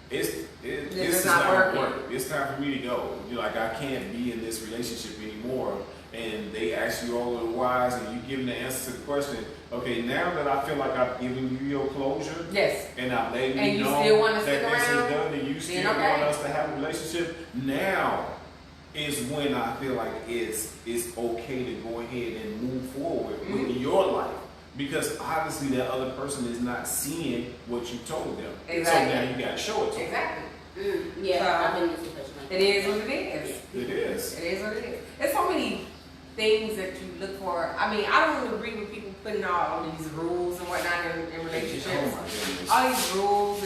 A: this is not gonna work. It's time for me to go. You're like, I can't be in this relationship anymore. And they ask you all of the whys, and you give them the answer to the question. Okay, now that I feel like I've given you your closure,
D: yes,
A: and I've let
D: you
A: know
D: that
A: this is
D: around,
A: done, and you still want us to have a relationship, now is when I feel like it's okay to go ahead and move forward with your life. Because obviously that other person is not seeing what you told them.
D: Exactly.
A: So now you got to show it to them.
D: Exactly.
B: Yeah, I've been in this situation.
D: It is what it is.
A: It is.
D: It is what it is. There's so many things that you look for. I mean, I don't agree with people putting all these rules and whatnot in relationships.
A: Oh my goodness.
D: All these rules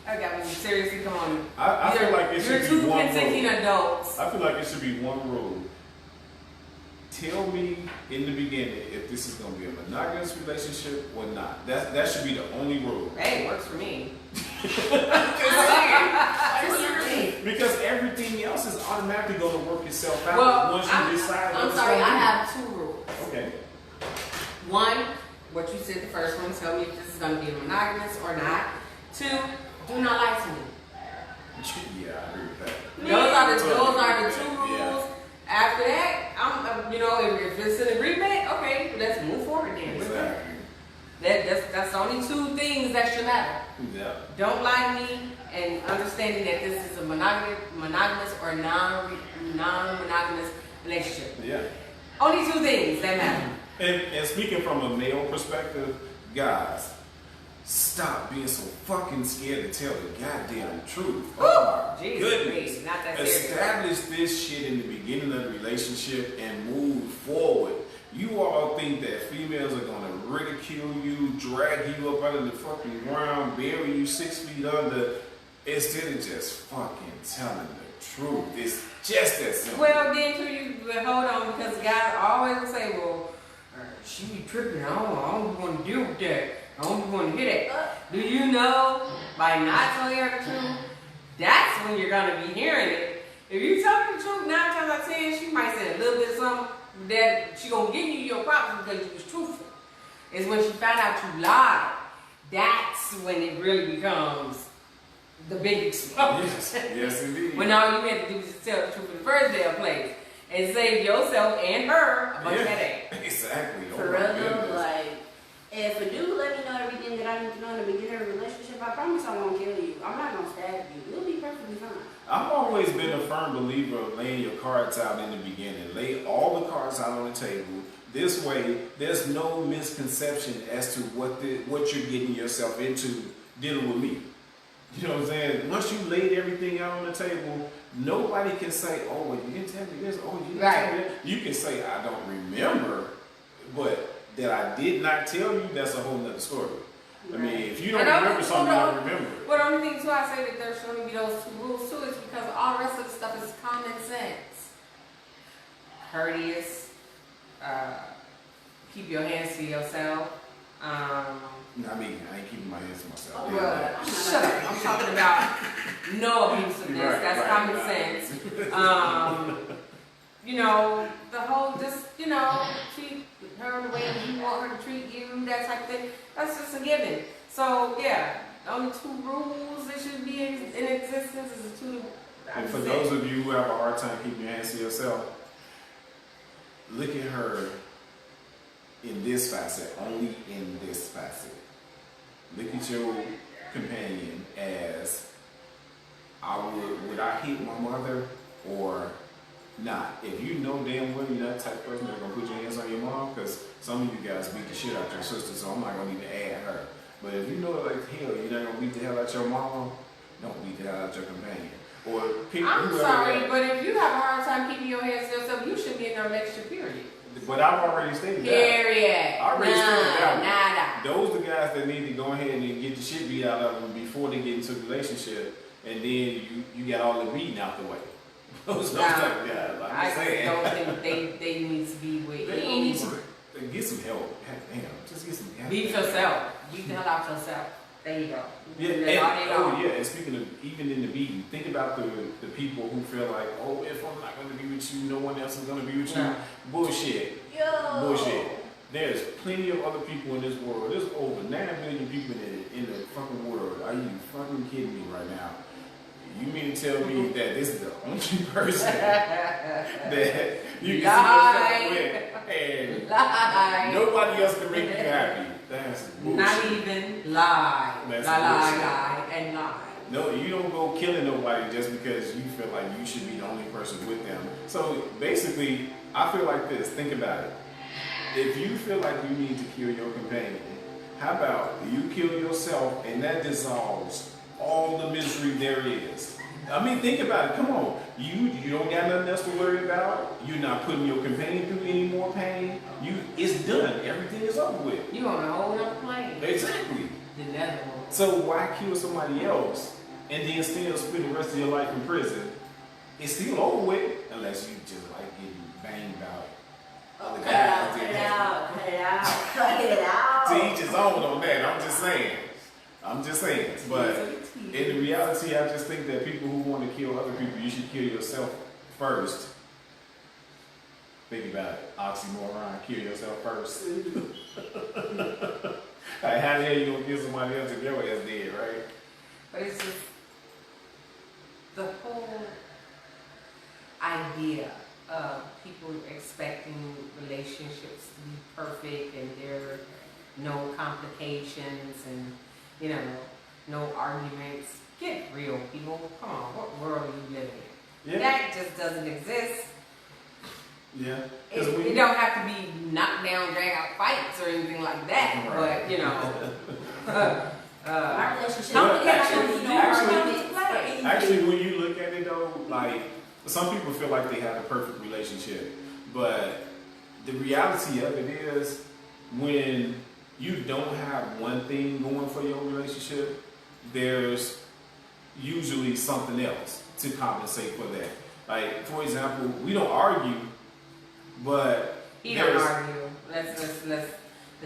D: and I mean, seriously, come on.
A: I feel like it should be one rule.
D: You're two consenting adults.
A: I feel like it should be one rule. Tell me in the beginning if this is going to be a monogamous relationship or not. That should be the only rule.
D: Hey, it works for me.
A: Because everything else is automatically going to work itself out once you decide.
B: I'm sorry, I have two rules.
A: Okay.
D: One, what you said the first one, tell me if this is going to be a monogamous or not. Two, do not lie to me.
A: Yeah, I agree with that.
D: Those are the two rules.
A: Yeah.
D: After that, if it's an agreement, okay, let's move forward then.
A: Exactly.
D: That's the only two things that should matter.
A: Yeah.
D: Don't lie to me, and understanding that this is a monogamous or non-monogamous relationship.
A: Yeah.
D: Only two things that matter.
A: And speaking from a male perspective, guys, stop being so fucking scared to tell the goddamn truth. Oh my goodness.
D: Not that serious.
A: Establish this shit in the beginning of the relationship and move forward. You all think that females are gonna ridicule you, drag you up out of the fucking ground, bury you 6 feet under, instead of just fucking telling the truth. It's just that simple.
D: Well, then too, you hold on, because guys always will say, well, she be tripping. I don't want to deal with that. I don't want to hear that. Do you know, by not telling her the truth, that's when you're gonna be hearing it. If you tell her the truth 9 times out of 10, she might say a little bit of something that she gonna give you your props because you was truthful. It's when she found out you lied. That's when it really becomes the big explosion.
A: Yes, indeed.
D: When all you had to do was just tell the truth in the first damn place and save yourself and her a bunch of headache.
A: Exactly.
B: For real, like, if a dude let me know everything that I need to know in the beginning of a relationship, I promise I won't kill you. I'm not gonna stab you. It'll be perfectly fine.
A: I've always been a firm believer of laying your cards out in the beginning. Lay all the cards out on the table. This way, there's no misconception as to what you're getting yourself into dealing with me. You know what I'm saying? Once you laid everything out on the table, nobody can say, oh, well, you didn't tell me this, oh, you didn't tell me that. You can say, I don't remember, but that I did not tell you, that's a whole nother story. I mean, if you don't remember something, you don't remember.
D: But the only thing too, I say that there should only be those 2 rules too, is because all the rest of the stuff is common sense. Courteous, keep your hands to yourself.
A: I mean, I ain't keeping my hands to myself.
D: Well, shut up. I'm talking about no abusiveness. That's common sense. You know, the whole just, you know, treat her the way you want her to treat you, that type of thing. That's just a given. So, yeah, the only 2 rules that should be in existence is the 2.
A: And for those of you who have a hard time keeping your hands to yourself, look at her in this facet, only in this facet. Look at your companion as, would I hit my mother or not? If you know damn well you're that type of person that's gonna put your hands on your mom, because some of you guys beat the shit out your sister, so I'm not gonna even add her. But if you know like hell, you're not gonna beat the hell out your mom, don't beat the hell out your companion. Or pick
D: I'm sorry, but if you have a hard time keeping your hands to yourself, you should be in no lecture, period.
A: But I've already stated that.
D: Period.
A: I already stated
D: Nada.
A: that. Those are the guys that need to go ahead and get the shit beat out of them before they get into a relationship, and then you got all the beating out the way. Those type of guys.
D: I don't think they need to be with any.
A: Get some help. Damn, just get some help.
D: Beat yourself. Beat the hell out yourself. There you go.
A: And speaking of even in the beating, think about the people who feel like, oh, if I'm not going to be with you, no one else is going to be with you.
D: Yeah.
A: Bullshit.
B: Yo.
A: Bullshit. There's plenty of other people in this world. There's over 9 billion people in the fucking world. Are you fucking kidding me right now? You mean to tell me that this is the only person that you can see yourself with, and nobody else can make you happy? That's bullshit.
D: Not even lie.
A: That's
D: lie.
A: No, you don't go killing nobody just because you feel like you should be the only person with them. So basically, I feel like this. Think about it. If you feel like you need to kill your companion, how about you kill yourself and that dissolves all the misery there is? I mean, think about it. Come on. You don't got nothing else to worry about. You're not putting your companion through any more pain. It's done. Everything is over with.
D: You on a whole other plane.
A: Exactly.
D: The nether one.
A: So why kill somebody else and then still spend the rest of your life in prison? It's still over with, unless you just like getting banged out.
B: Cut it out.
A: To each his own on that. I'm just saying. But in the reality, I just think that people who want to kill other people, you should kill yourself first. Think about it. Oxymoron. Kill yourself first. Like, how the hell you gonna kill somebody else if your ass dead, right?
D: But it's just the whole idea of people expecting relationships to be perfect and there are no complications and, you know, no arguments. Get real, people. Come on, what world are you living in?
A: Yeah.
D: That just doesn't exist.
A: Yeah.
D: It don't have to be knocked down, drag out fights or anything like that.
A: Right.
D: But you know,
B: Our relationship.
A: Well,
B: Don't forget how many
A: actually, when you look at it though, like some people feel like they have a perfect relationship, but the reality of it is when you don't have one thing going for your relationship, there's usually something else to compensate for that. Like, for example, we don't argue, but
D: he don't argue. Let's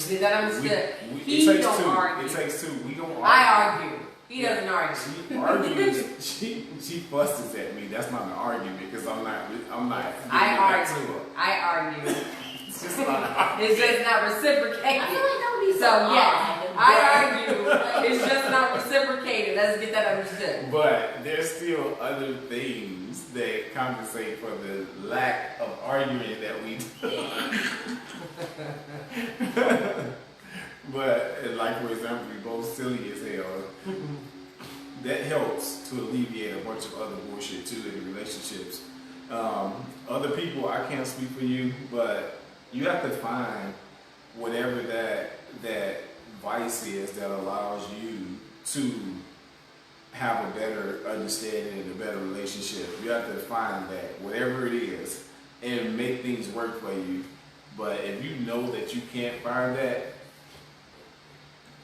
D: get that understood. He don't argue.
A: It takes two. We don't argue.
D: I argue. He doesn't argue.
A: She argues. she fusses at me. That's not an argument because I'm not.
D: I argue. I argue.
A: It's just not. An argument.
D: It's just not reciprocated.
B: I feel like that would be so
D: So yes,
B: odd.
D: I argue. It's just not reciprocated. Let's get that understood.
A: But there's still other things that compensate for the lack of arguing that we do. But like for example, we both silly as hell. That helps to alleviate a bunch of other bullshit too in the relationships. Other people, I can't speak for you, but you have to find whatever that vice is that allows you to have a better understanding and a better relationship. You have to find that, whatever it is, and make things work for you. But if you know that you can't find that,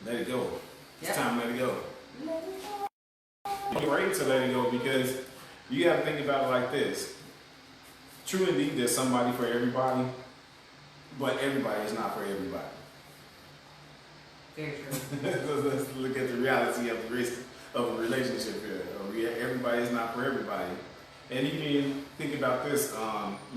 A: let it go. It's time to let it go. You're ready to let it go because you got to think about it like this. True indeed, there's somebody for everybody, but everybody is not for everybody.
D: Very true.
A: So let's look at the reality of the risk of a relationship here. Everybody is not for everybody. And even think about this,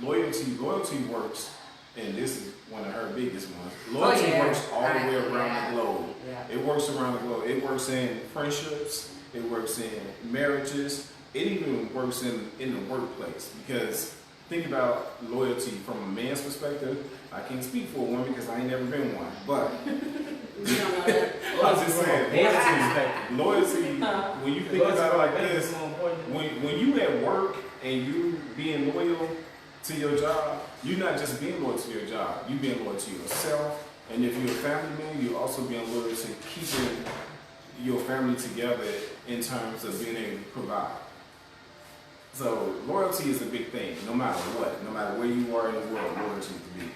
A: loyalty works, and this is one of her biggest ones. Loyalty works all the way around the globe.
D: Yeah.
A: It works around the globe. It works in friendships, it works in marriages, it even works in the workplace. Because think about loyalty from a man's perspective. I can't speak for a woman because I ain't never been one, but
B: You don't know that.
A: I was just saying, loyalty, when you think about it like this, when you at work and you being loyal to your job, you're not just being loyal to your job, you're being loyal to yourself. And if you're a family man, you're also being loyal to keeping your family together in terms of being able to provide. So loyalty is a big thing, no matter what, no matter where you are in the world, loyalty is big.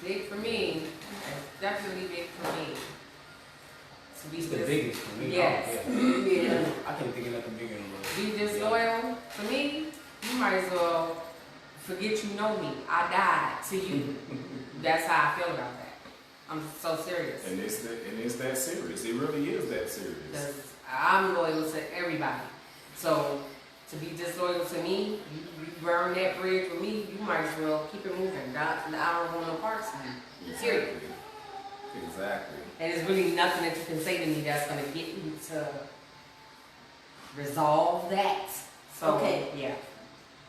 D: Big for me. It's definitely big for me. To be
C: It's the biggest for me.
D: Yes.
C: Yeah. I can't think of nothing bigger than that.
D: Be disloyal. For me, you might as well forget you know me. I died to you. That's how I feel about that. I'm so serious.
A: And it's that serious. It really is that serious.
D: Because I'm loyal to everybody. So to be disloyal to me, you burn that bridge with me, you might as well keep it moving. I don't want no parts of you. Serious.
A: Exactly.
D: And there's really nothing that you can say to me that's going to get me to resolve that. So,
B: Okay.
D: yeah.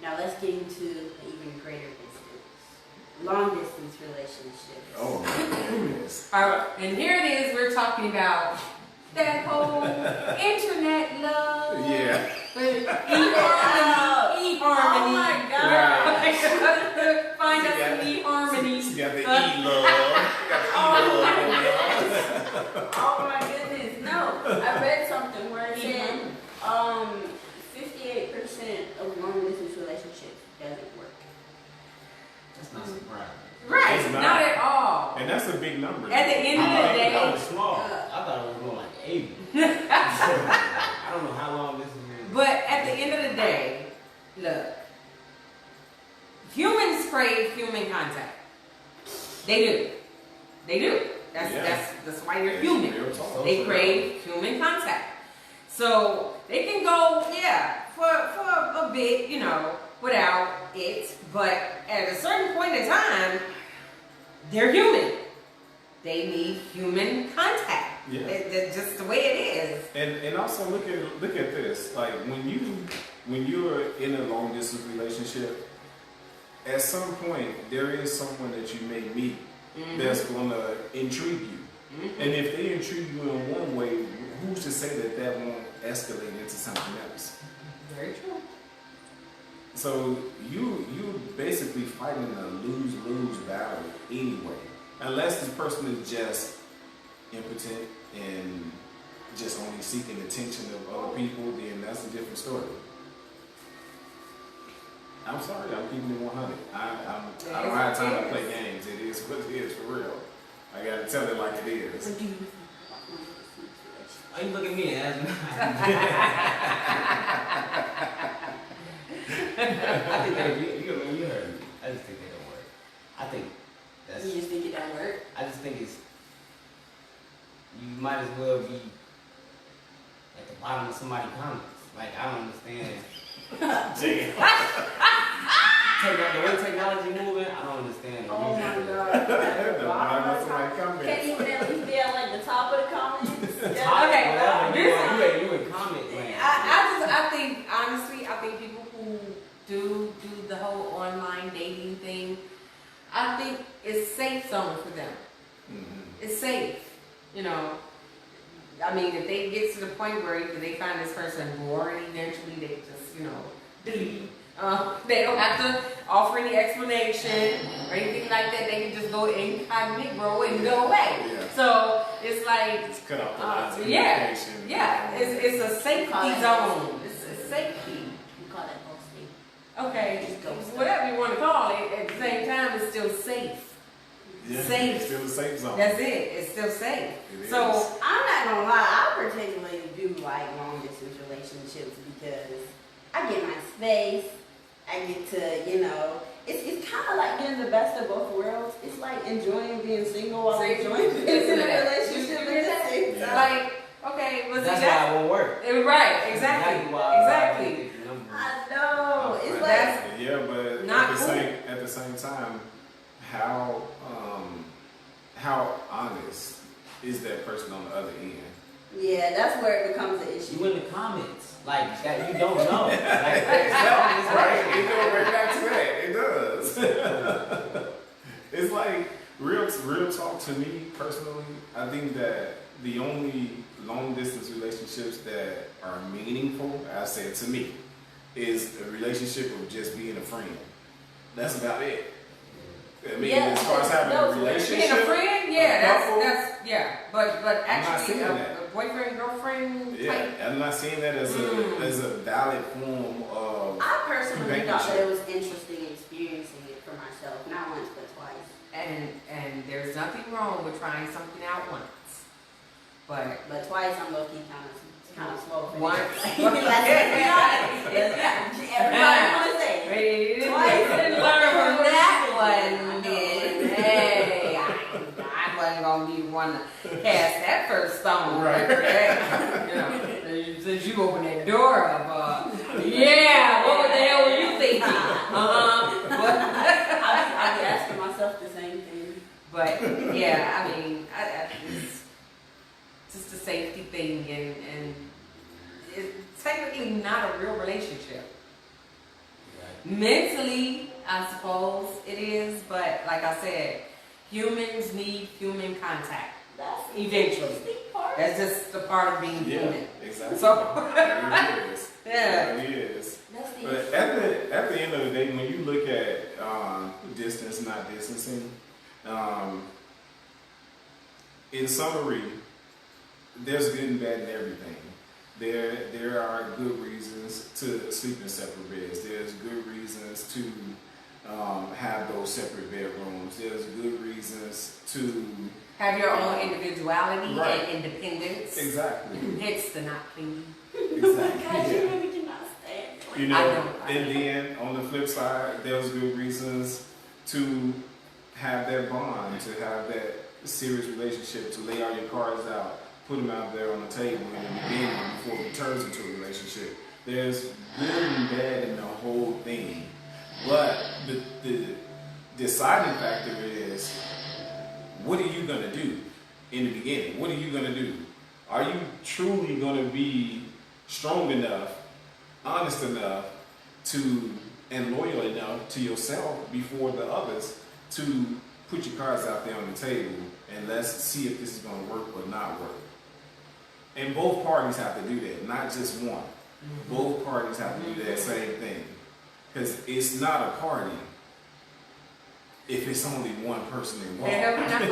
B: Now let's get into an even greater distance. Long distance relationships.
A: Oh my goodness.
D: All right, and here it is. We're talking about that whole internet love.
A: Yeah.
D: eHarmony.
B: Oh my God.
D: Find us some eHarmony.
A: She got the E-love.
B: Oh my goodness. No. I read something where it said 58% of long distance relationships doesn't work.
C: That's not surprising.
D: Right,
A: It's
D: not.
A: not.
D: At all.
A: And that's a big number.
D: At the end of the day,
C: That was small. I thought it was more like 80. I don't know how long this is.
D: but at the end of the day, look, humans crave human contact. They do. They do. That's why you're human. They crave human contact. So they can go, for a bit, without it. But at a certain point in time, they're human. They need human contact.
A: Yeah.
D: That's just the way it is.
A: And also look at this. Like when you're in a long distance relationship, at some point there is someone that you may meet that's gonna intrigue you.
D: Mm-hmm.
A: And if they intrigue you in one way, who's to say that won't escalate into something else?
D: Very true.
A: So you basically fighting a lose-lose battle anyway. Unless this person is just impotent and just only seeking attention of other people, then that's a different story. I'm sorry, I'm keeping it 100. I don't have time to play games. It is what it is for real. I gotta tell it like it is.
C: Why you look at me and ask me? I think that you heard me. I just think they don't work. I think that's.
B: You just think it don't work?
C: I just think it's. You might as well be at the bottom of somebody's comments. Like, I don't understand. The way technology moving, I don't understand.
B: Oh my God.
A: The bottom of somebody's comments.
B: Can't even at least be at like the top of the comments.
C: Okay, you in comment land.
D: I think honestly, I think people who do the whole online dating thing, I think it's safe zone for them.
A: Mm-hmm.
D: It's safe, you know. I mean, if they get to the point where they find this person boring, eventually they just, you know, delete. They don't have to offer any explanation or anything like that. They can just go incognito and go away.
A: Yeah.
D: So it's like,
A: It's cut off the lines of
D: yeah,
A: communication.
D: yeah. It's a safety zone. It's a safety.
B: We call that ghosting.
D: Okay,
B: Just ghost.
D: whatever you want to call it. At the same time, it's still safe.
A: Yeah,
D: Safe.
A: it's still a safe zone.
D: That's it. It's still safe.
A: It
D: So
A: is.
B: I'm not gonna lie, I particularly do like long distance relationships because I get my space. I get to, you know, it's kind of like getting the best of both worlds. It's like enjoying being single while enjoying being in a relationship at the same time.
D: like, okay, was
C: That's why it won't work.
D: Right, exactly. Exactly.
B: I know. It's like
D: That's
A: Yeah, but
D: not
A: at the same time, how honest is that person on the other end?
B: yeah, that's where it becomes an issue.
C: You in the comments, like that you don't know. Like,
A: Right, it goes right back to that. It does. It's like real talk to me personally. I think that the only long distance relationships that are meaningful, I say to me, is a relationship of just being a friend. That's about it. I mean,
B: Yeah,
A: as far as having
B: no,
A: a relationship,
D: being a friend, yeah,
A: couple,
D: that's yeah. But
A: I'm not
D: actually,
A: seeing
D: a
A: that.
D: boyfriend girlfriend
A: yeah,
D: type.
A: I'm not seeing that as a valid form of.
B: I personally thought that
A: companionship.
B: it was interesting experiencing it for myself, not once but twice.
D: And there's nothing wrong with trying something out once, but
B: But twice I'm low key kind of slow.
D: once.
B: Let's be honest. Everybody want to say it. Twice
D: Didn't learn from that one, then hey, I wasn't gonna be one to cast that first stone.
A: Right.
D: You know, since you opened that door up, yeah, what the hell were you thinking?
B: I've been asking myself the same thing.
D: But yeah, I mean, it's just a safety thing, and it's technically not a real relationship. Mentally, I suppose it is, but like I said, humans need human contact.
B: That's
D: Eventually.
B: the interesting part.
D: That's just the part of being
A: Yeah,
D: human.
A: exactly.
D: So-
A: it is.
D: Yeah.
A: It is.
B: That's the
A: But at the end of the day, when you look at distance, not distancing, in summary, there's good and bad in everything. There are good reasons to sleep in separate beds. There's good reasons to have those separate bedrooms. There's good reasons to
D: Have your own individuality
A: Right.
D: and independence.
A: exactly.
D: Hence the not clingy.
A: Exactly.
B: God,
A: yeah.
B: you really cannot stand
A: You
B: it.
A: know,
D: I know.
A: and then on the flip side, there's good reasons to have that bond, to have that serious relationship, to lay all your cards out, put them out there on the table in the beginning before it turns into a relationship. There's good and bad in the whole thing. But the deciding factor is, what are you going to do in the beginning? What are you going to do? Are you truly going to be strong enough, honest enough, and loyal enough to yourself before the others to put your cards out there on the table and let's see if this is going to work or not work? And both parties have to do that, not just one. Both parties have to do that same thing. Because it's not a party if it's only one person involved.
D: Hell, what kind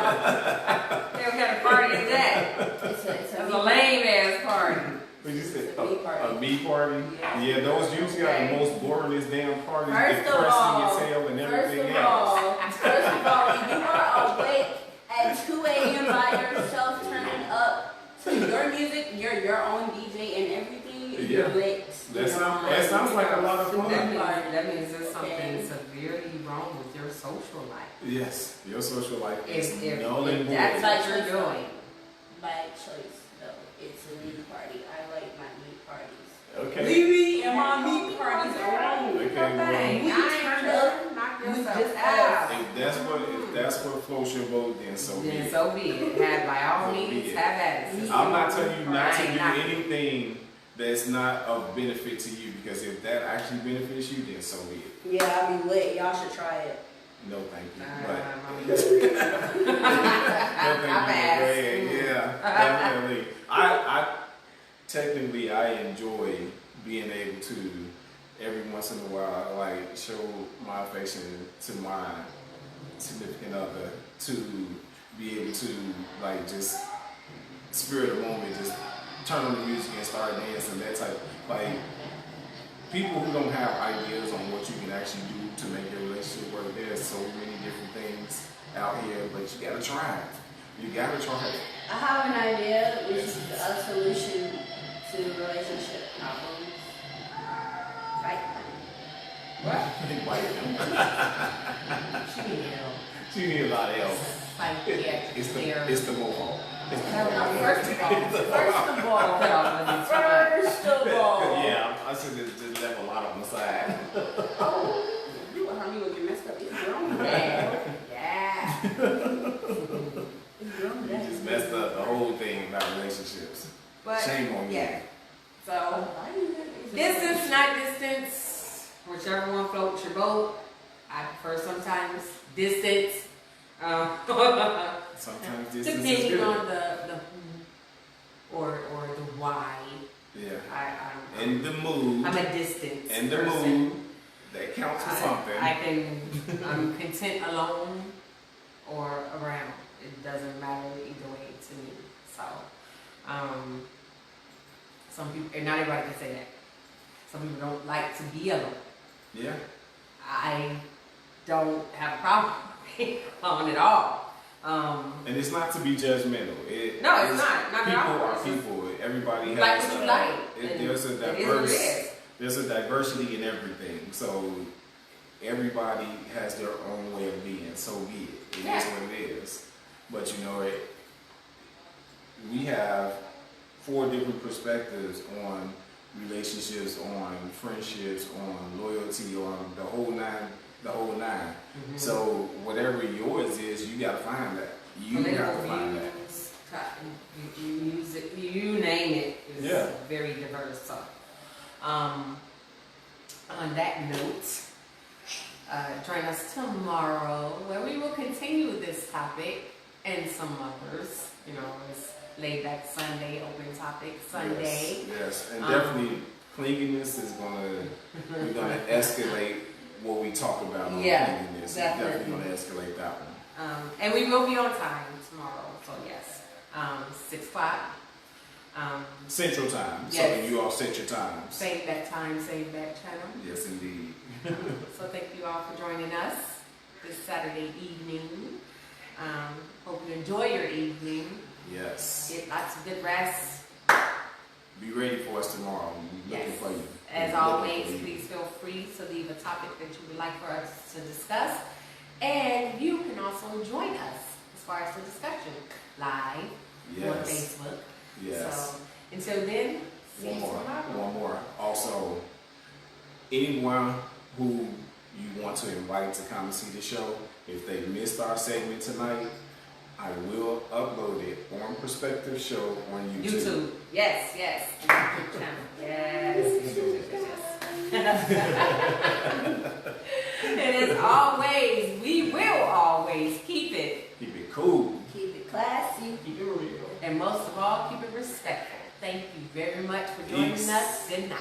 D: of party is that?
B: It's
D: It's a lame ass party.
A: What you say?
B: It's a me party.
A: A me party?
B: Yeah.
A: Yeah, those usually are the most boringest damn parties.
B: First of
A: Depressing
B: all,
A: as hell and everything else.
B: First of all, if you are awake at 2 a.m. by yourself, turning up to your music, you're your own DJ and everything, you're lit.
A: That sounds like a lot of fun.
D: That means there's something severely wrong with your social life.
A: Yes, your social life is
D: If
A: null and void.
D: that's what you're doing.
B: By choice, though. It's a me party. I like my me parties.
A: Okay.
B: Leave me and my me parties alone.
A: Okay,
D: Hey,
A: well,
D: I ain't
B: turn
D: trying
B: up.
D: to knock
B: We
D: yourself
B: just
D: out.
A: if that's what floats your boat, then so be
D: Then
A: it.
D: so be it. Have by all
A: So be
D: means,
A: it.
D: have at it.
A: I'm not telling you not to
D: I ain't
A: do
D: knocking.
A: anything that's not of benefit to you, because if that actually benefits you, then so be it.
B: Yeah, I be lit. Y'all should try it.
A: No, thank you.
D: Nah,
A: But
D: mommy.
A: no, thank you.
D: I've
A: But
D: asked.
A: yeah, definitely. I technically I enjoy being able to every once in a while like show my affection to my significant other, to be able to like just spirit of the moment, just turn on the music and start dancing, that type. Like people who don't have ideas on what you can actually do to make your relationship work, there's so many different things out here, but you gotta try it. You gotta try it.
B: I have an idea, which is a solution to relationship problems. Fight them.
D: What?
A: White them.
D: She need help.
A: She need a lot of help.
D: Psychiatric
A: It's
D: therapy.
A: the mohawk. It's the
D: First
A: mohawk.
B: First of all,
A: Yeah, I should have just left a lot on the side.
B: oh, you will hurt me when you messed up. It's grown dad. Yeah. It's grown
A: You
B: dad.
A: just messed up the whole thing about relationships.
D: But
A: Shame on you.
D: yeah. So
B: Why do you think it's
D: distance, not distance, whichever one floats your boat. I prefer sometimes distance.
A: Sometimes this is
D: Depending
A: good.
D: on the or the why.
A: Yeah.
D: I'm
A: And the mood.
D: I'm a distance
A: And the
D: person.
A: mood. That counts for something.
D: I'm content alone or around. It doesn't matter either way to me. So, some people, and not everybody can say that. Some people don't like to be alone.
A: Yeah.
D: I don't have a problem alone at all.
A: And it's not to be judgmental.
D: No, it's not. Not at
A: People
D: all.
A: are
D: It's just
A: people. Everybody has.
D: like what you like.
A: There's a
D: It is what it
A: diverse.
D: is.
A: There's a diversity in everything. So everybody has their own way of being. So be it. It is
D: Yeah.
A: what it is. But you know, we have 4 different perspectives on relationships, on friendships, on loyalty, on the whole nine.
D: Mhm.
A: So whatever yours is, you gotta find that. You got to find that.
D: You name it. It's
A: Yeah.
D: very diverse. So, on that note, join us tomorrow where we will continue this topic and some others. You know, it's laid back Sunday, open topic Sunday.
A: Yes. And definitely cleanliness is we're gonna escalate what we talk about on cleanliness.
D: Definitely.
A: Definitely gonna escalate that one.
D: And we will be on time tomorrow. So yes, 6 o'clock.
A: Central time.
D: Yes.
A: So you all set your times.
D: Save that time, save that channel.
A: Yes, indeed.
D: So thank you all for joining us this Saturday evening. Hope you enjoy your evening.
A: Yes.
D: Get lots of good rest.
A: Be ready for us tomorrow. We're looking
D: Yes.
A: for you.
D: As
A: We're
D: always,
A: looking for you.
D: please feel free to leave a topic that you would like for us to discuss. And you can also join us as far as the discussion live on
A: Yes.
D: Facebook.
A: Yes.
D: So until then, see you tomorrow.
A: One more. Also, anyone who you want to invite to come and see the show, if they missed our segment tonight, I will upload it on Perspective Show on YouTube.
D: YouTube. Yes, yes. YouTube channel. Yes. And as always, we will always keep it.
A: Keep it cool.
B: Keep it classy.
A: Keep it real.
D: And most of all, keep it respectful. Thank you very much for joining
A: Peace.
D: us. Good night.